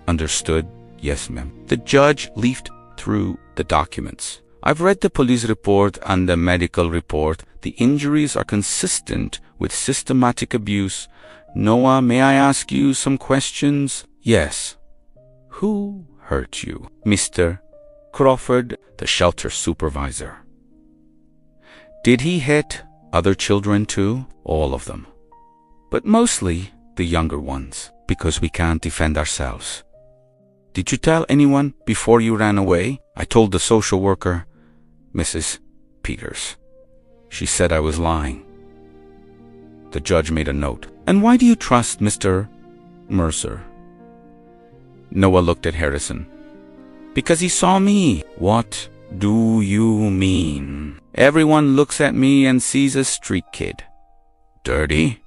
Understood? Yes, ma'am. The judge leafed through the documents. I've read the police report and the medical report. The injuries are consistent with systematic abuse. Noah, may I ask you some questions? Yes. Who hurt you? Mr. Crawford, the shelter supervisor. Did he hit other children too? All of them. But mostly the younger ones, because we can't defend ourselves. Did you tell anyone before you ran away? I told the social worker, Mrs. Peters. She said I was lying. The judge made a note. And why do you trust Mr. Mercer? Noah looked at Harrison. Because he saw me. What do you mean? Everyone looks at me and sees a street kid. Dirty?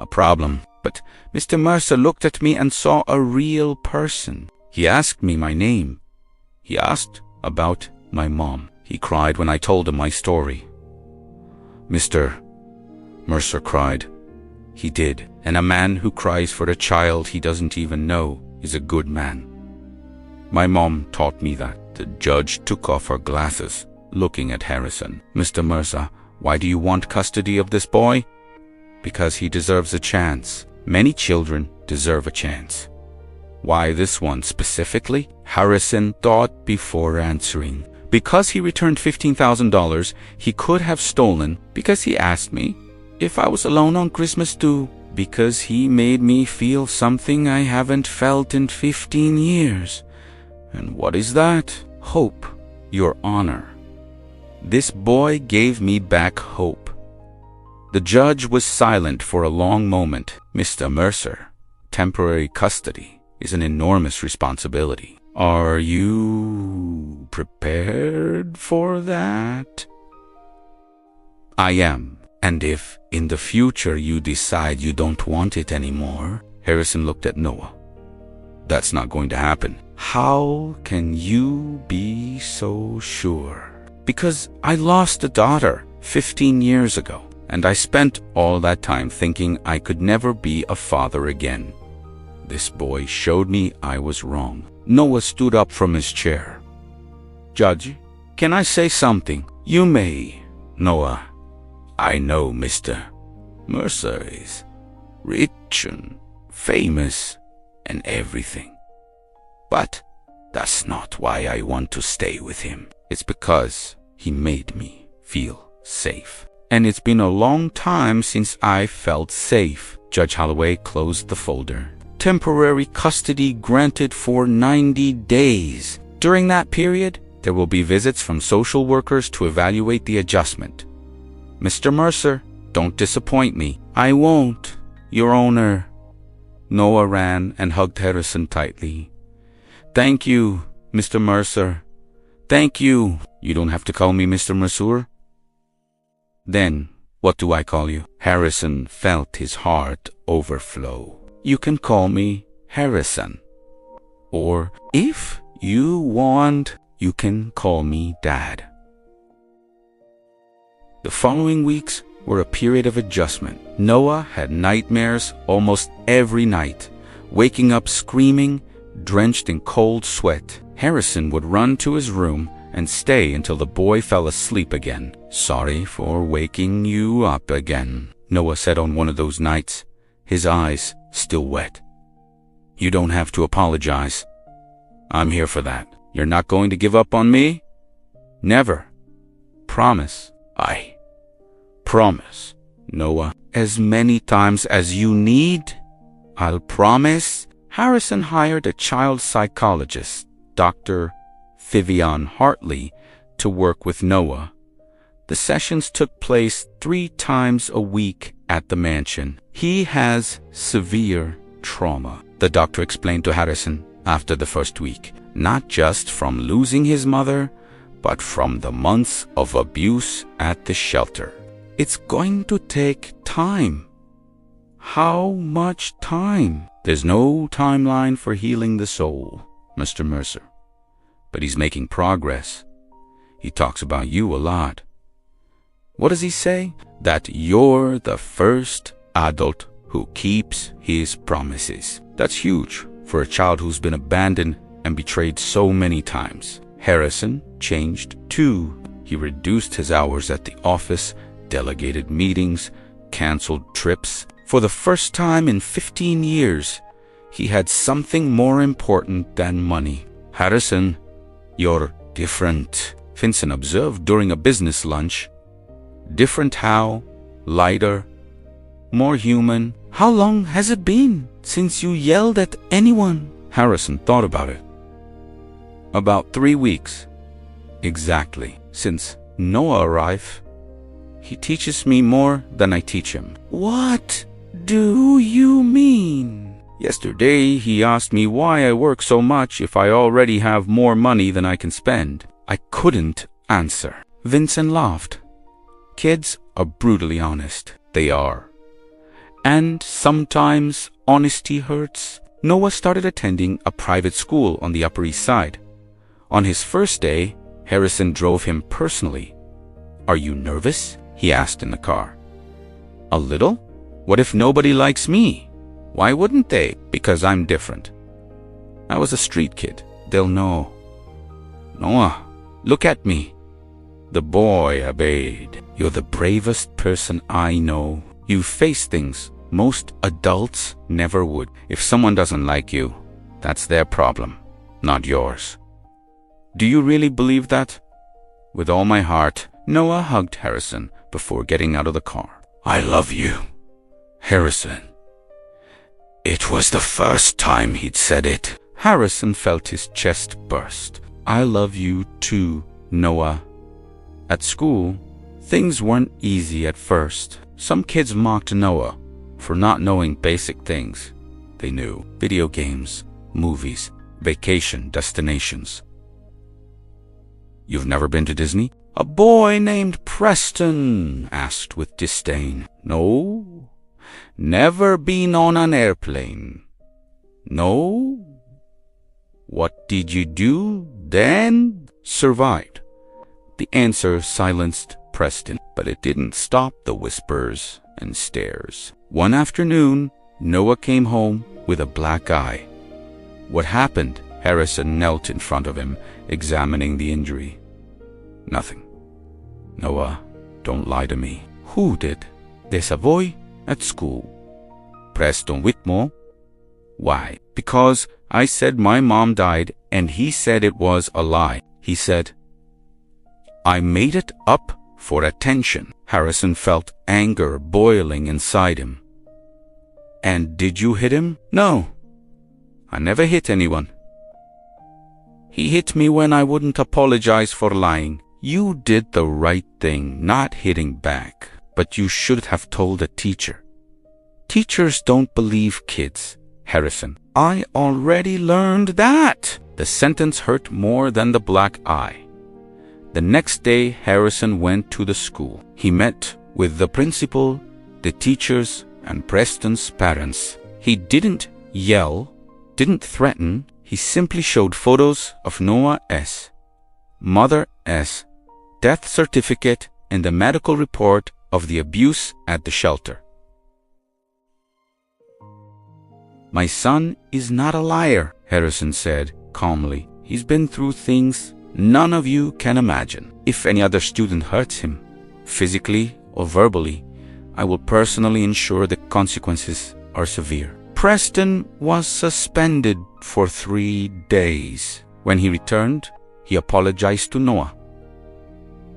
A problem. But Mr. Mercer looked at me and saw a real person. He asked me my name. He asked about my mom. He cried when I told him my story. Mr. Mercer cried. He did. And a man who cries for a child he doesn't even know is a good man. My mom taught me that. The judge took off her glasses, looking at Harrison. Mr. Mercer, why do you want custody of this boy? Because he deserves a chance. Many children deserve a chance. Why this one specifically? Harrison thought before answering. Because he returned $15,000 he could have stolen. Because he asked me if I was alone on Christmas too. Because he made me feel something I haven't felt in 15 years. And what is that? Hope, Your Honor. This boy gave me back hope. The judge was silent for a long moment. Mr. Mercer, temporary custody is an enormous responsibility. Are you prepared for that? I am. And if in the future you decide you don't want it anymore, Harrison looked at Noah. That's not going to happen. How can you be so sure? Because I lost a daughter 15 years ago, and I spent all that time thinking I could never be a father again. This boy showed me I was wrong. Noah stood up from his chair. Judge, can I say something? You may, Noah. I know Mr. Mercer is rich and famous and everything. But that's not why I want to stay with him. It's because he made me feel safe. And it's been a long time since I felt safe. Judge Holloway closed the folder. Temporary custody granted for 90 days. During that period, there will be visits from social workers to evaluate the adjustment. Mr. Mercer, don't disappoint me. I won't, Your Honor. Noah ran and hugged Harrison tightly. Thank you, Mr. Mercer. Thank you. You don't have to call me Mr. Mercer. Then, what do I call you? Harrison felt his heart overflow. You can call me Harrison. Or, if you want, you can call me Dad. The following weeks were a period of adjustment. Noah had nightmares almost every night, waking up screaming, drenched in cold sweat. Harrison would run to his room and stay until the boy fell asleep again. "Sorry for waking you up again," Noah said on one of those nights, his eyes still wet. "You don't have to apologize. I'm here for that. You're not going to give up on me?" "Never." "Promise." "I promise, Noah. As many times as you need, I'll promise." Harrison hired a child psychologist, Dr. Vivian Hartley, to work with Noah. The sessions took place 3 times a week at the mansion. "He has severe trauma," the doctor explained to Harrison after the first week. "Not just from losing his mother, but from the months of abuse at the shelter. It's going to take time." "How much time?" "There's no timeline for healing the soul, Mr. Mercer. But he's making progress. He talks about you a lot." "What does he say?" "That you're the first adult who keeps his promises." That's huge for a child who's been abandoned and betrayed so many times. Harrison changed too. He reduced his hours at the office, delegated meetings, canceled trips. For the first time in 15 years, he had something more important than money. "Harrison, you're different," Vincent observed during a business lunch. "Different how? Lighter? More human?" "How long has it been since you yelled at anyone?" Harrison thought about it. "About 3 weeks. Exactly. Since Noah arrived. He teaches me more than I teach him." "What do you mean?" "Yesterday, he asked me why I work so much if I already have more money than I can spend. I couldn't answer." Vincent laughed. "Kids are brutally honest." "They are. And sometimes honesty hurts." Noah started attending a private school on the Upper East Side. On his first day, Harrison drove him personally. "Are you nervous?" he asked in the car. "A little. What if nobody likes me?" "Why wouldn't they?" "Because I'm different. I was a street kid. They'll know." "Noah, look at me." The boy obeyed. "You're the bravest person I know. You face things most adults never would. If someone doesn't like you, that's their problem, not yours." "Do you really believe that?" "With all my heart." Noah hugged Harrison before getting out of the car. "I love you, Harrison." It was the first time he'd said it. Harrison felt his chest burst. "I love you too, Noah." At school, things weren't easy at first. Some kids mocked Noah for not knowing basic things. They knew video games, movies, vacation destinations. "You've never been to Disney?" a boy named Preston asked with disdain. "No. Never been on an airplane." "No. What did you do then?" "Survived." The answer silenced Preston, but it didn't stop the whispers and stares. One afternoon, Noah came home with a black eye. "What happened?" Harrison knelt in front of him, examining the injury. "Nothing." "Noah, don't lie to me." "Who did?" "There's a boy at school." "Preston Whitmore." "Why?" "Because I said my mom died and he said it was a lie." He said, "I made it up for attention." Harrison felt anger boiling inside him. "And did you hit him?" "No. I never hit anyone." "He hit me when I wouldn't apologize for lying." "You did the right thing not hitting back, but you should have told a teacher." "Teachers don't believe kids, Harrison." "I already learned that." The sentence hurt more than the black eye. The next day, Harrison went to the school. He met with the principal, the teachers, and Preston's parents. He didn't yell, didn't threaten. He simply showed photos of Noah S., Mother S., death certificate, and the medical report of the abuse at the shelter. "My son is not a liar," Harrison said calmly. "He's been through things none of you can imagine. If any other student hurts him, physically or verbally, I will personally ensure the consequences are severe." Preston was suspended for 3 days. When he returned, he apologized to Noah.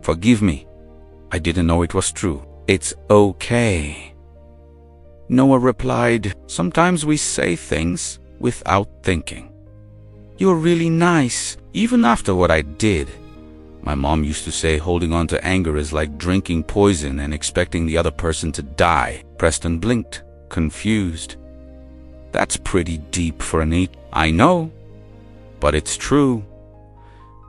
"Forgive me. I didn't know it was true." "It's okay." Noah replied, "Sometimes we say things without thinking. You're really nice, even after what I did. My mom used to say holding on to anger is like drinking poison and expecting the other person to die." Preston blinked, confused. "That's pretty deep for an 8. "I know, but it's true."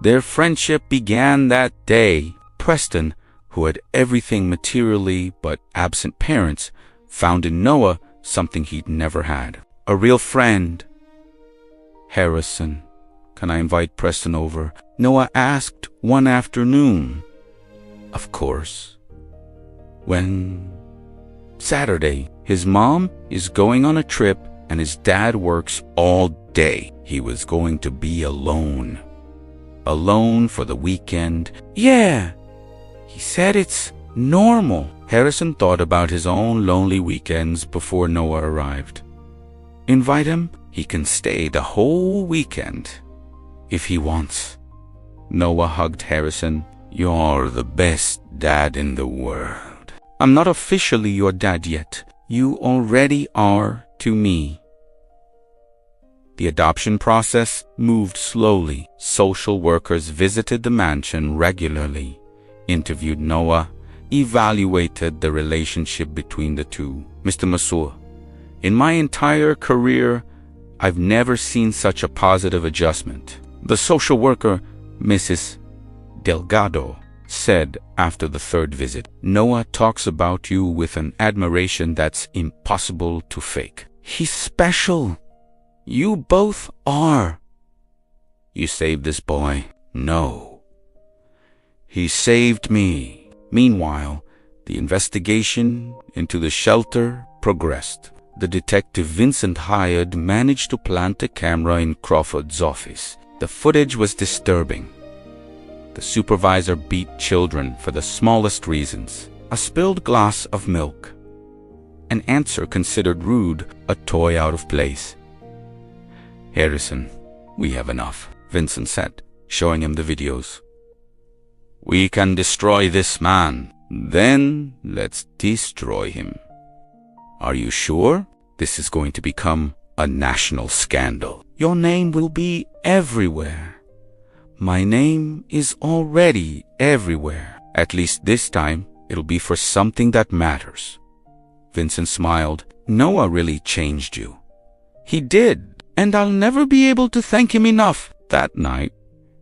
Their friendship began that day. Preston, who had everything materially but absent parents, found in Noah something he'd never had: a real friend. "Harrison, can I invite Preston over?" Noah asked one afternoon. "Of course." "When?" "Saturday. His mom is going on a trip and his dad works all day. He was going to be alone." "Alone for the weekend?" "Yeah. He said it's normal." Harrison thought about his own lonely weekends before Noah arrived. "Invite him. He can stay the whole weekend if he wants." Noah hugged Harrison. "You're the best dad in the world." "I'm not officially your dad yet. You already are to me." The adoption process moved slowly. Social workers visited the mansion regularly, interviewed Noah, evaluated the relationship between the two. "Mr. Masur, in my entire career, I've never seen such a positive adjustment," the social worker, Mrs. Delgado, said after the 3rd visit. "Noah talks about you with an admiration that's impossible to fake. He's special. You both are." "You saved this boy." "No. He saved me." Meanwhile, the investigation into the shelter progressed. The detective Vincent hired managed to plant a camera in Crawford's office. The footage was disturbing. The supervisor beat children for the smallest reasons: a spilled glass of milk, an answer considered rude, a toy out of place. "Harrison, we have enough," Vincent said, showing him the videos. "We can destroy this man. Then let's destroy him." "Are you sure? This is going to become a national scandal. Your name will be everywhere." "My name is already everywhere. At least this time, it'll be for something that matters." Vincent smiled. "Noah really changed you." "He did, and I'll never be able to thank him enough." That night,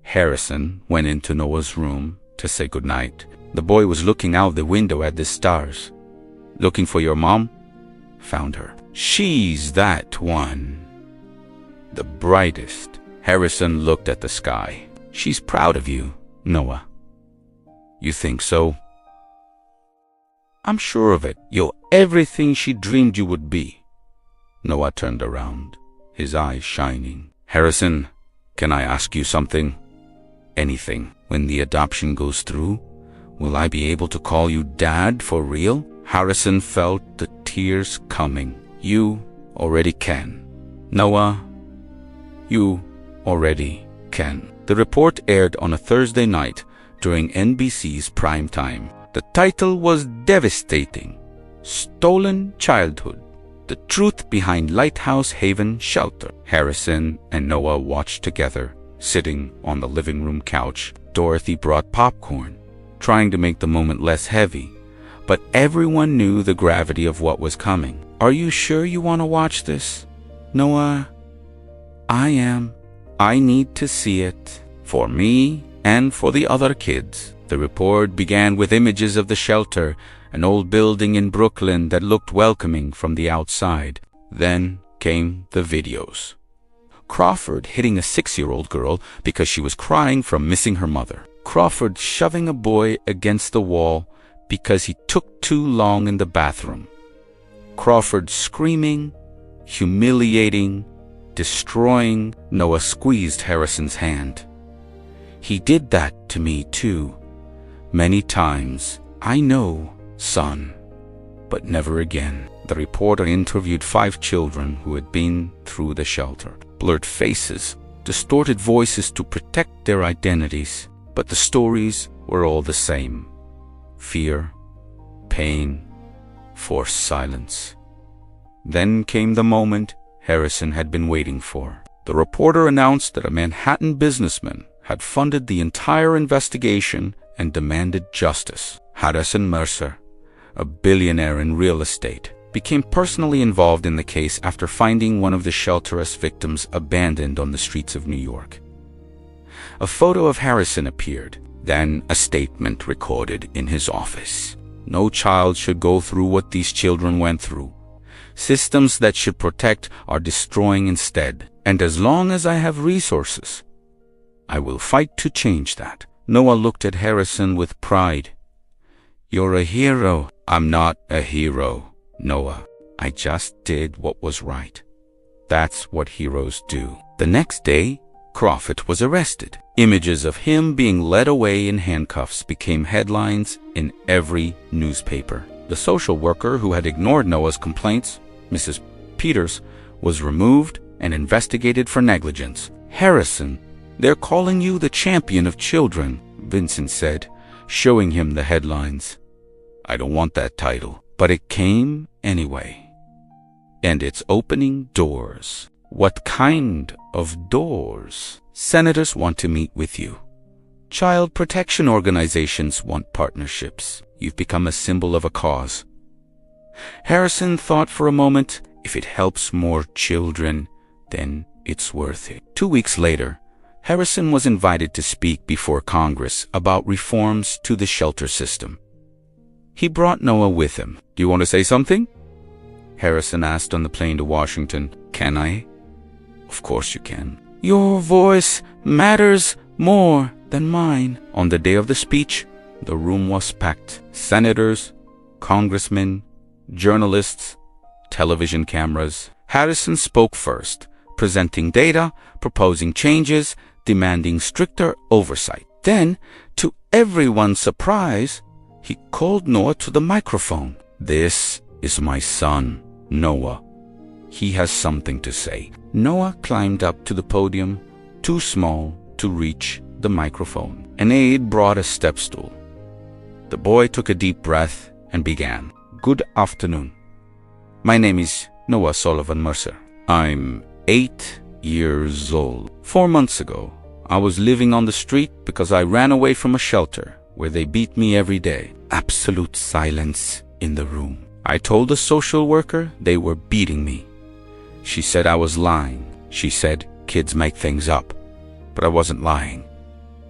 Harrison went into Noah's room to say goodnight. The boy was looking out the window at the stars. "Looking for your mom?" "Found her. She's that one. The brightest." Harrison looked at the sky. "She's proud of you, Noah." "You think so?" "I'm sure of it. You're everything she dreamed you would be." Noah turned around, his eyes shining. "Harrison, can I ask you something?" "Anything." "When the adoption goes through, will I be able to call you Dad for real?" Harrison felt the tears coming. "You already can. Noah, you already can." The report aired on a Thursday night during NBC's prime time. The title was devastating: "Stolen Childhood: The Truth Behind Lighthouse Haven Shelter." Harrison and Noah watched together, sitting on the living room couch. Dorothy brought popcorn, trying to make the moment less heavy, but everyone knew the gravity of what was coming. "Are you sure you want to watch this, Noah?" "I am. I need to see it. For me and for the other kids." The report began with images of the shelter, an old building in Brooklyn that looked welcoming from the outside. Then came the videos. Crawford hitting a 6-year-old girl because she was crying from missing her mother. Crawford shoving a boy against the wall, because he took too long in the bathroom. Crawford screaming, humiliating, destroying. Noah squeezed Harrison's hand. He did that to me too, many times. I know, son, but never again. The reporter interviewed 5 children who had been through the shelter. Blurred faces, distorted voices to protect their identities, but the stories were all the same. Fear, pain, forced silence. Then came the moment Harrison had been waiting for. The reporter announced that a Manhattan businessman had funded the entire investigation and demanded justice. Harrison Mercer, a billionaire in real estate, became personally involved in the case after finding one of the shelterless victims abandoned on the streets of New York. A photo of Harrison appeared, then a statement recorded in his office. No child should go through what these children went through. Systems that should protect are destroying instead. And as long as I have resources, I will fight to change that. Noah looked at Harrison with pride. You're a hero. I'm not a hero, Noah. I just did what was right. That's what heroes do. The next day, Crawford was arrested. Images of him being led away in handcuffs became headlines in every newspaper. The social worker who had ignored Noah's complaints, Mrs. Peters, was removed and investigated for negligence. Harrison, they're calling you the champion of children, Vincent said, showing him the headlines. I don't want that title, but it came anyway. And it's opening doors. What kind of doors? Senators want to meet with you. Child protection organizations want partnerships. You've become a symbol of a cause. Harrison thought for a moment, if it helps more children, then it's worth it. 2 weeks later, Harrison was invited to speak before Congress about reforms to the shelter system. He brought Noah with him. Do you want to say something? Harrison asked on the plane to Washington. Can I? Of course you can. Your voice matters more than mine. On the day of the speech, the room was packed. Senators, congressmen, journalists, television cameras. Harrison spoke first, presenting data, proposing changes, demanding stricter oversight. Then, to everyone's surprise, he called Noah to the microphone. This is my son, Noah. He has something to say. Noah climbed up to the podium, too small to reach the microphone. An aide brought a step stool. The boy took a deep breath and began. Good afternoon. My name is Noah Sullivan Mercer. I'm 8 years old. 4 months ago, I was living on the street because I ran away from a shelter where they beat me every day. Absolute silence in the room. I told the social worker they were beating me. She said I was lying. She said kids make things up. But I wasn't lying.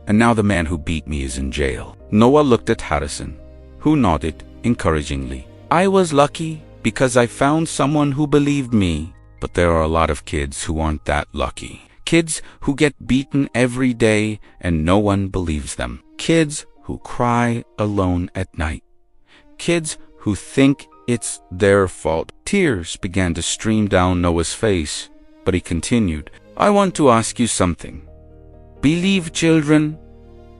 And now the man who beat me is in jail. Noah looked at Harrison, who nodded encouragingly. I was lucky because I found someone who believed me. But there are a lot of kids who aren't that lucky. Kids who get beaten every day and no one believes them. Kids who cry alone at night. Kids who think it's their fault. Tears began to stream down Noah's face, but he continued. I want to ask you something. Believe, children,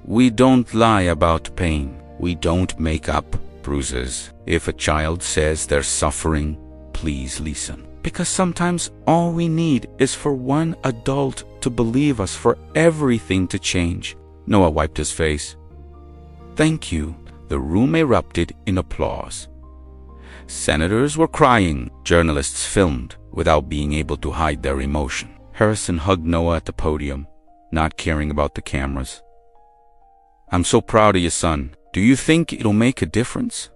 we don't lie about pain. We don't make up bruises. If a child says they're suffering, please listen. Because sometimes all we need is for one adult to believe us, for everything to change. Noah wiped his face. Thank you. The room erupted in applause. Senators were crying. Journalists filmed without being able to hide their emotion. Harrison hugged Noah at the podium, not caring about the cameras. I'm so proud of you, son. Do you think it'll make a difference?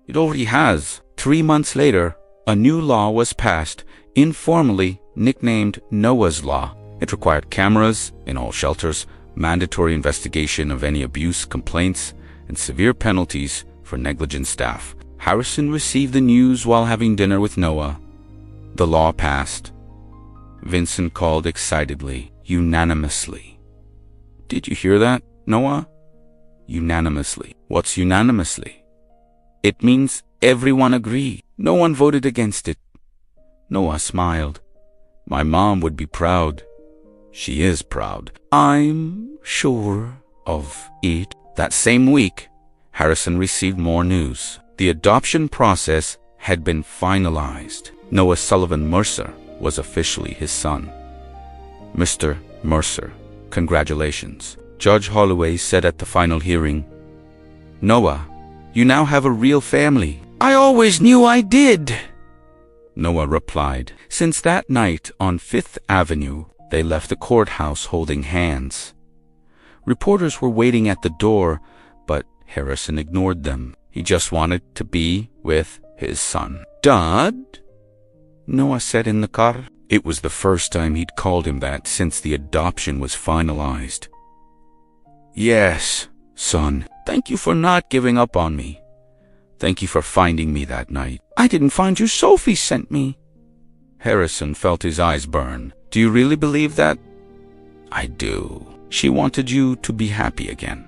It already has. 3 months later, a new law was passed, informally nicknamed Noah's Law. It required cameras in all shelters, mandatory investigation of any abuse complaints, and severe penalties for negligent staff. Harrison received the news while having dinner with Noah. The law passed. Vincent called excitedly, unanimously. Did you hear that, Noah? Unanimously. What's unanimously? It means everyone agreed. No one voted against it. Noah smiled. My mom would be proud. She is proud. I'm sure of it. That same week, Harrison received more news. The adoption process had been finalized. Noah Sullivan Mercer was officially his son. Mr. Mercer, congratulations. Judge Holloway said at the final hearing, Noah, you now have a real family. I always knew I did, Noah replied. Since that night on 5th Avenue, they left the courthouse holding hands. Reporters were waiting at the door, but Harrison ignored them. He just wanted to be with his son. Dad? Noah said in the car. It was the first time he'd called him that since the adoption was finalized. Yes, son. Thank you for not giving up on me. Thank you for finding me that night. I didn't find you. Sophie sent me. Harrison felt his eyes burn. Do you really believe that? I do. She wanted you to be happy again.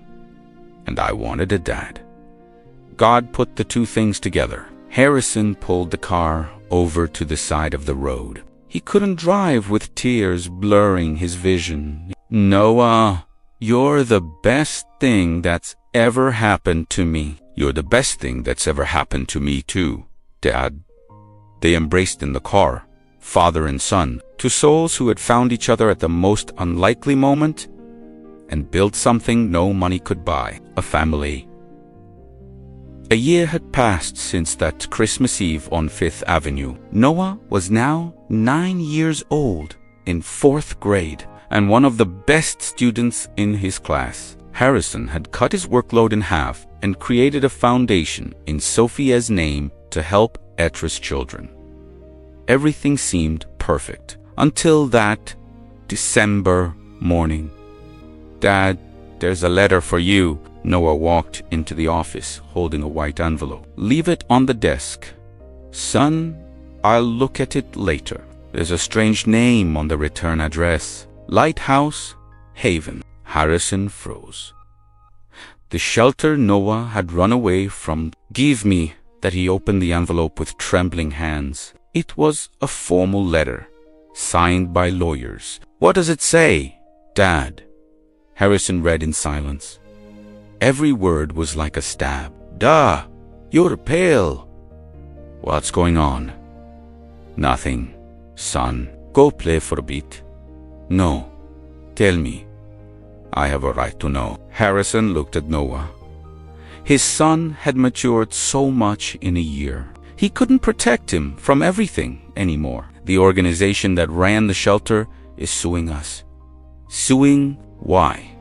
And I wanted a dad. God put the two things together. Harrison pulled the car over to the side of the road. He couldn't drive with tears blurring his vision. Noah, you're the best thing that's ever happened to me. You're the best thing that's ever happened to me too, Dad. They embraced in the car, father and son, two souls who had found each other at the most unlikely moment and built something no money could buy, a family. A year had passed since that Christmas Eve on 5th Avenue. Noah was now 9 years old, in 4th grade, and one of the best students in his class. Harrison had cut his workload in half and created a foundation in Sophia's name to help at-risk children. Everything seemed perfect until that December morning. Dad, there's a letter for you. Noah walked into the office holding a white envelope. Leave it on the desk. Son, I'll look at it later. There's a strange name on the return address. Lighthouse, Haven. Harrison froze. The shelter Noah had run away from. Give me that. He opened the envelope with trembling hands. It was a formal letter, signed by lawyers. What does it say, Dad? Harrison read in silence. Every word was like a stab. Duh, you're pale. What's going on? Nothing, son. Go play for a bit. No, tell me. I have a right to know. Harrison looked at Noah. His son had matured so much in a year. He couldn't protect him from everything anymore. The organization that ran the shelter is suing us. Suing why?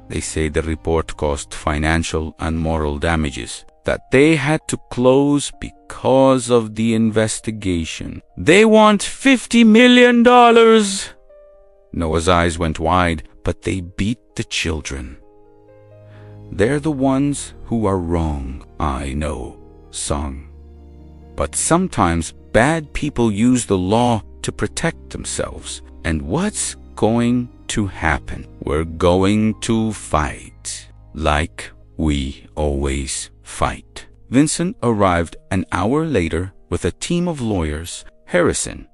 They say the report caused financial and moral damages, that they had to close because of the investigation. They want $50 million. Noah's eyes went wide, but they beat the children. They're the ones who are wrong, I know, son. But sometimes bad people use the law to protect themselves. And what's going to happen? We're going to fight, like we always fight. Vincent arrived an hour later with a team of lawyers. Harrison,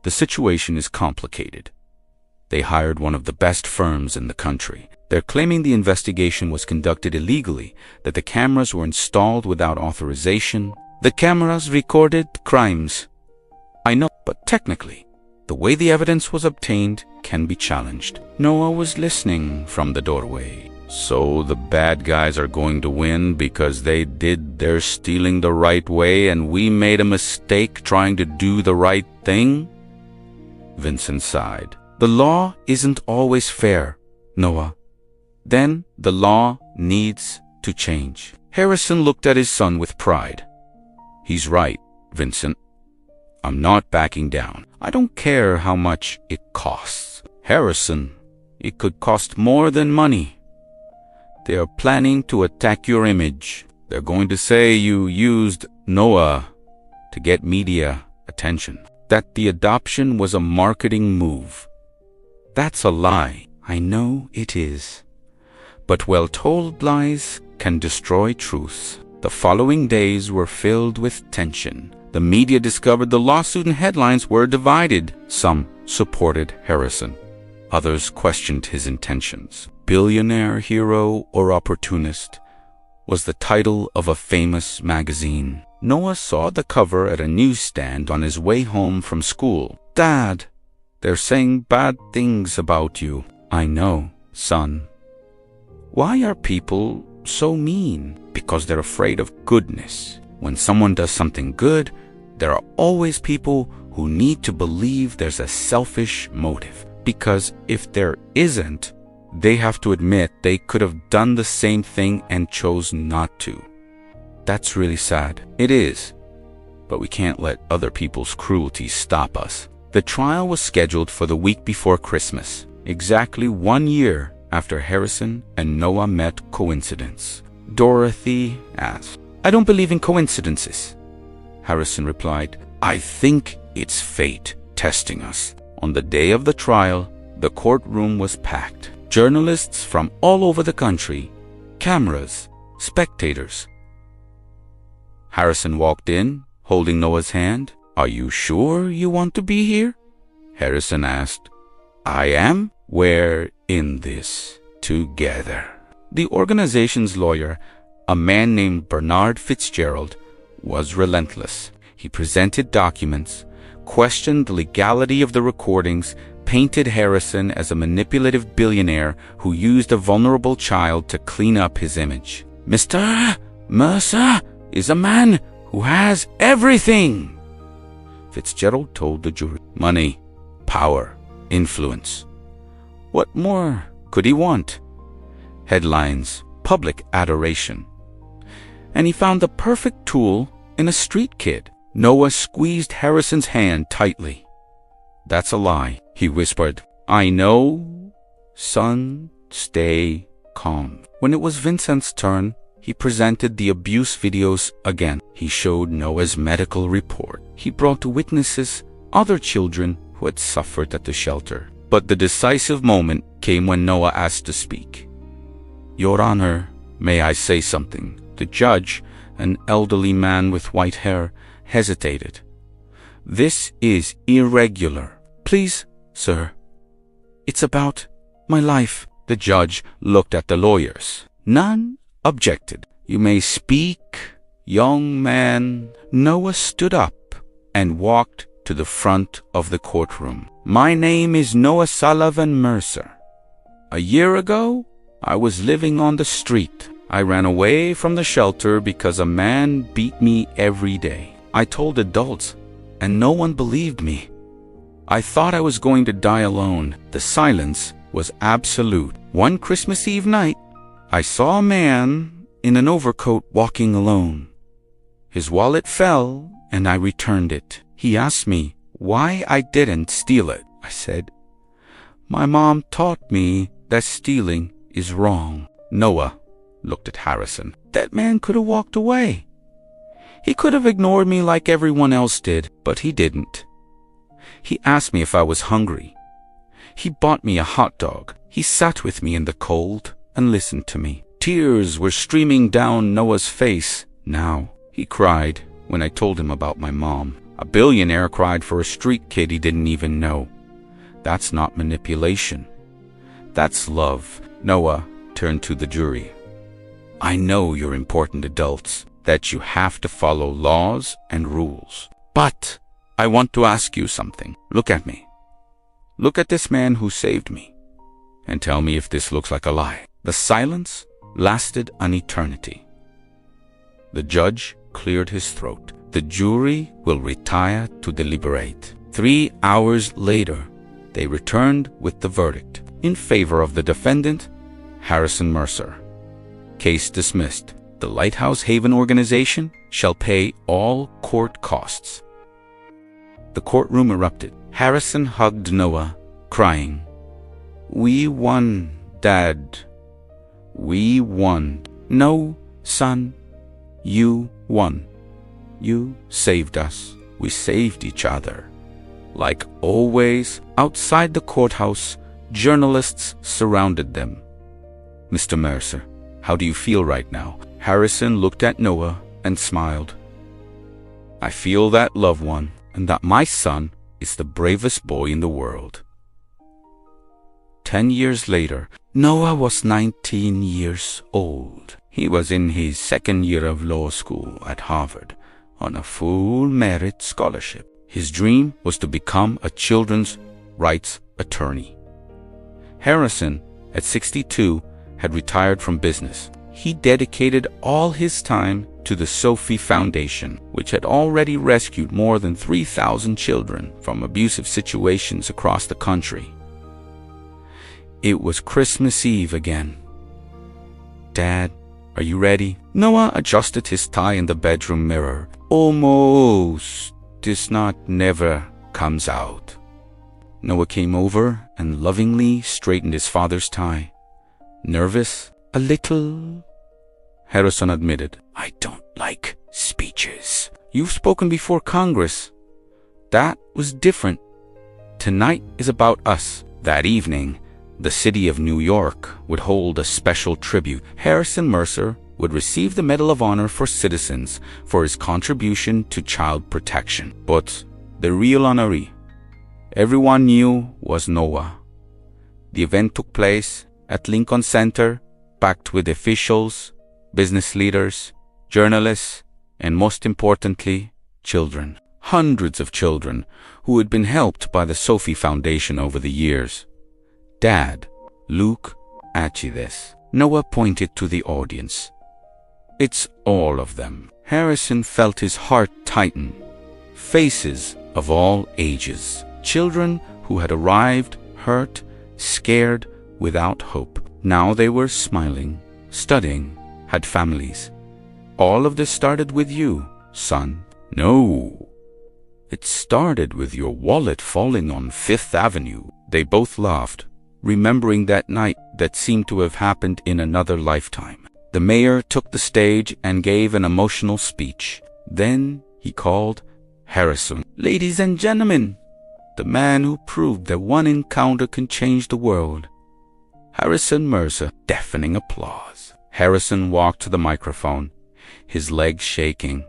the situation is complicated. They hired one of the best firms in the country. They're claiming the investigation was conducted illegally, that the cameras were installed without authorization. The cameras recorded crimes. I know, but technically, the way the evidence was obtained can be challenged. Noah was listening from the doorway. So the bad guys are going to win because they did their stealing the right way and we made a mistake trying to do the right thing? Vincent sighed. The law isn't always fair, Noah. Then the law needs to change. Harrison looked at his son with pride. He's right, Vincent. I'm not backing down. I don't care how much it costs. Harrison, it could cost more than money. They are planning to attack your image. They're going to say you used Noah to get media attention. That the adoption was a marketing move. That's a lie. I know it is. But well-told lies can destroy truth. The following days were filled with tension. The media discovered the lawsuit and headlines were divided. Some supported Harrison. Others questioned his intentions. Billionaire, hero, or opportunist was the title of a famous magazine. Noah saw the cover at a newsstand on his way home from school. "Dad, they're saying bad things about you." "I know, son." "Why are people so mean?" "Because they're afraid of goodness. When someone does something good, there are always people who need to believe there's a selfish motive. Because if there isn't, they have to admit they could have done the same thing and chose not to." "That's really sad." "It is. But we can't let other people's cruelty stop us." The trial was scheduled for the week before Christmas, exactly 1 year after Harrison and Noah met. Coincidence? Dorothy asked. "I don't believe in coincidences," Harrison replied. "I think it's fate testing us." On the day of the trial, the courtroom was packed. Journalists from all over the country, cameras, spectators. Harrison walked in, holding Noah's hand. "Are you sure you want to be here?" Harrison asked. "I am. We're in this together." The organization's lawyer, a man named Bernard Fitzgerald, was relentless. He presented documents, questioned the legality of the recordings, painted Harrison as a manipulative billionaire who used a vulnerable child to clean up his image. "Mr. Mercer is a man who has everything," Fitzgerald told the jury. Money, power, influence. What more could he want? Headlines, public adoration. And he found the perfect tool in a street kid. Noah squeezed Harrison's hand tightly. "That's a lie," he whispered. "I know, son, stay calm." When it was Vincent's turn, he presented the abuse videos again. He showed Noah's medical report. He brought witnesses, other children who had suffered at the shelter. But the decisive moment came when Noah asked to speak. "Your Honor, may I say something?" The judge, an elderly man with white hair, hesitated. "This is irregular." "Please, sir. It's about my life." The judge looked at the lawyers. None objected. "You may speak, young man." Noah stood up and walked to the front of the courtroom. "My name is Noah Sullivan Mercer. A year ago, I was living on the street. I ran away from the shelter because a man beat me every day. I told adults, and no one believed me. I thought I was going to die alone." The silence was absolute. One Christmas Eve night, I saw a man in an overcoat walking alone. His wallet fell, and I returned it. He asked me why I didn't steal it. I said, "My mom taught me that stealing is wrong." Noah looked at Harrison. "That man could have walked away. He could have ignored me like everyone else did, but he didn't. He asked me if I was hungry. He bought me a hot dog. He sat with me in the cold and listened to me." Tears were streaming down Noah's face. "Now," he cried when I told him about my mom. "A billionaire cried for a street kid he didn't even know. That's not manipulation. That's love." Noah turned to the jury. "I know you're important adults, that you have to follow laws and rules. But I want to ask you something. Look at me. Look at this man who saved me, and tell me if this looks like a lie." The silence lasted an eternity. The judge cleared his throat. "The jury will retire to deliberate." 3 hours later, they returned with the verdict. In favor of the defendant, Harrison Mercer. Case dismissed. The Lighthouse Haven organization shall pay all court costs. The courtroom erupted. Harrison hugged Noah, crying, "We won, Dad. We won." "No, son, you won. You saved us. We saved each other." Like always, outside the courthouse, journalists surrounded them. "Mr. Mercer, how do you feel right now?" Harrison looked at Noah and smiled. I feel that, loved one, and that my son is the bravest boy in the world. 10 years later, Noah was 19 years old. He was in his second year of law school at Harvard on a full merit scholarship. His dream was to become a children's rights attorney. Harrison, at 62, had retired from business. He dedicated all his time to the Sophie Foundation, which had already rescued more than 3,000 children from abusive situations across the country. It was Christmas Eve again. Dad, are you ready? Noah adjusted his tie in the bedroom mirror. Almost. This knot never comes out. Noah came over and lovingly straightened his father's tie. Nervous? A little. Harrison admitted, I don't like speeches. You've spoken before Congress. That was different. Tonight is about us. That evening, the city of New York would hold a special tribute. Harrison Mercer would receive the Medal of Honor for Citizens for his contribution to child protection. But the real honoree everyone knew was Noah. The event took place at Lincoln Center, packed with officials, business leaders, journalists, and most importantly, children. Hundreds of children who had been helped by the Sophie Foundation over the years. Dad, look at this. Noah pointed to the audience. It's all of them. Harrison felt his heart tighten. Faces of all ages. Children who had arrived, hurt, scared, without hope. Now they were smiling, studying, had families. All of this started with you, son. No. It started with your wallet falling on Fifth Avenue. They both laughed, remembering that night that seemed to have happened in another lifetime. The mayor took the stage and gave an emotional speech. Then he called Harrison. Ladies and gentlemen, the man who proved that one encounter can change the world. Harrison Mercer. Deafening applause. Harrison walked to the microphone, his legs shaking.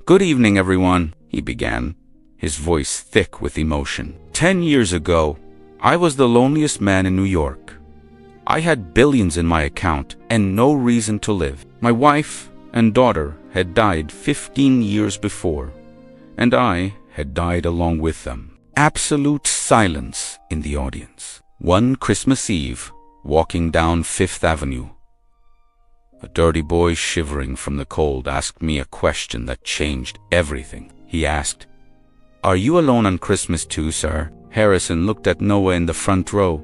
Good evening, everyone, he began, his voice thick with emotion. 10 years ago, I was the loneliest man in New York. I had billions in my account and no reason to live. My wife and daughter had died 15 years before, and I had died along with them. Absolute silence in the audience. One Christmas Eve, walking down Fifth Avenue, a dirty boy shivering from the cold asked me a question that changed everything. He asked, Are you alone on Christmas too, sir? Harrison looked at Noah in the front row.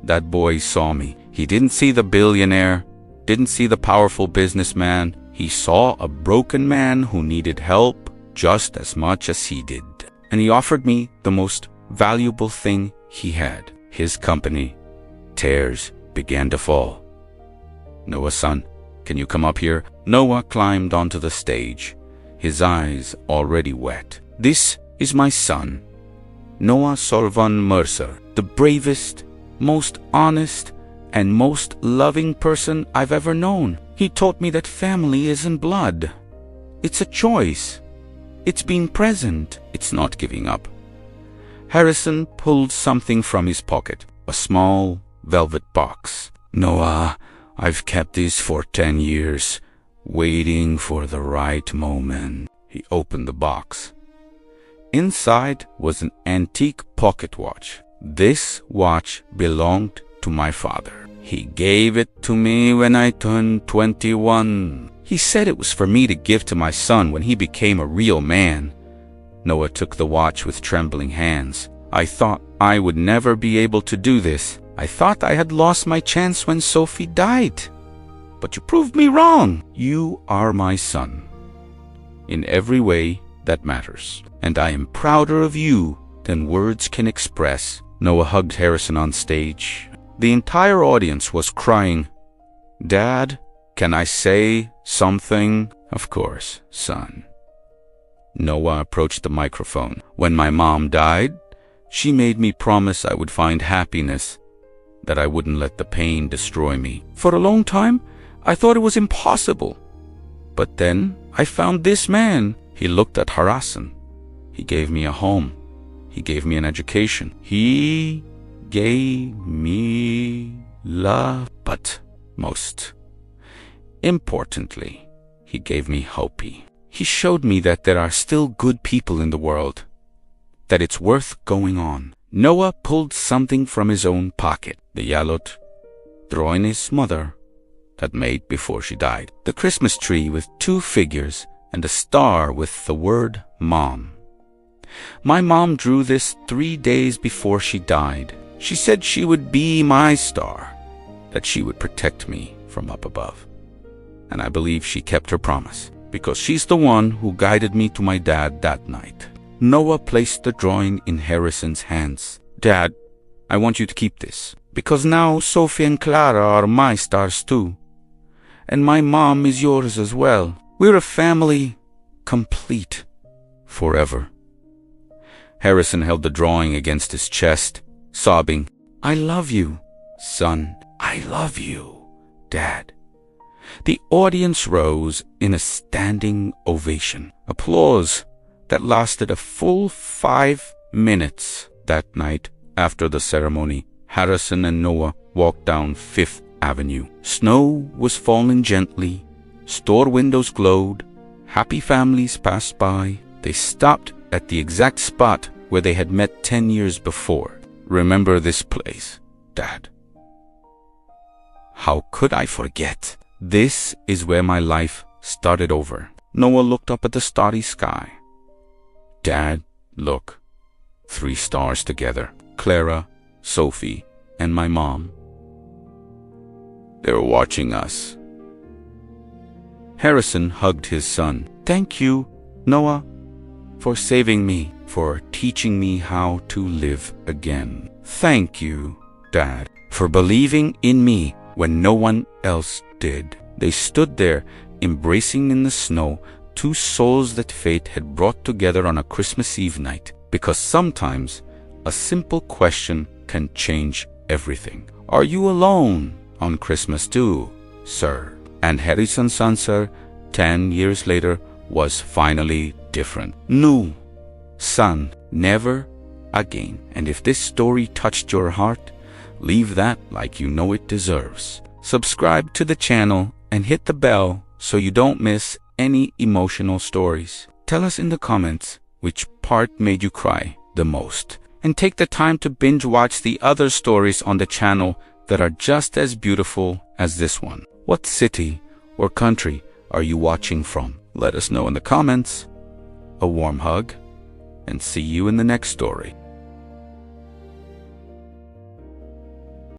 That boy saw me. He didn't see the billionaire, didn't see the powerful businessman. He saw a broken man who needed help just as much as he did. And he offered me the most valuable thing he had, his company. Tears began to fall. Noah, son, can you come up here? Noah climbed onto the stage, his eyes already wet. This is my son, Noah Solvan Mercer, the bravest, most honest, and most loving person I've ever known. He taught me that family isn't blood. It's a choice. It's being present. It's not giving up. Harrison pulled something from his pocket, a small velvet box. Noah, I've kept this for 10 years, waiting for the right moment. He opened the box. Inside was an antique pocket watch. This watch belonged to my father. He gave it to me when I turned 21. He said it was for me to give to my son when he became a real man. Noah took the watch with trembling hands. I thought I would never be able to do this. I thought I had lost my chance when Sophie died. But you proved me wrong. You are my son, in every way that matters. And I am prouder of you than words can express. Noah hugged Harrison on stage. The entire audience was crying, Dad, can I say something? Of course, son. Noah approached the microphone. When my mom died, she made me promise I would find happiness, that I wouldn't let the pain destroy me. For a long time, I thought it was impossible. But then I found this man. He looked at Harasan. He gave me a home. He gave me an education. He gave me love. But most importantly, he gave me hope. He showed me that there are still good people in the world, that it's worth going on. Noah pulled something from his own pocket, the yalot drawing his mother had made before she died. The Christmas tree with 2 figures and a star with the word Mom. My mom drew this 3 days before she died. She said she would be my star, that she would protect me from up above. And I believe she kept her promise, because she's the one who guided me to my dad that night. Noah placed the drawing in Harrison's hands. Dad, I want you to keep this, because now Sophie and Clara are my stars too. And my mom is yours as well. We're a family, complete, forever. Harrison held the drawing against his chest, sobbing, I love you, son. I love you, Dad. The audience rose in a standing ovation. Applause that lasted a full 5 minutes. That night, after the ceremony, Harrison and Noah walked down 5th Avenue. Snow was falling gently. Store windows glowed. Happy families passed by. They stopped at the exact spot where they had met 10 years before. Remember this place, Dad? How could I forget? This is where my life started over. Noah looked up at the starry sky. Dad, look. 3 stars together. Clara, Sophie, and my mom. They're watching us. Harrison hugged his son. Thank you, Noah, for saving me, for teaching me how to live again. Thank you, Dad, for believing in me when no one else did. They stood there, embracing in the snow, 2 souls that fate had brought together on a Christmas Eve night, because sometimes a simple question can change everything. Are you alone on Christmas too, sir? And Harrison's answer, 10 years later, was finally different. No, son, never again. And if this story touched your heart, leave that like you know it deserves. Subscribe to the channel and hit the bell so you don't miss any emotional stories. Tell us in the comments which part made you cry the most. And take the time to binge watch the other stories on the channel that are just as beautiful as this one. What city or country are you watching from? Let us know in the comments. A warm hug, and see you in the next story.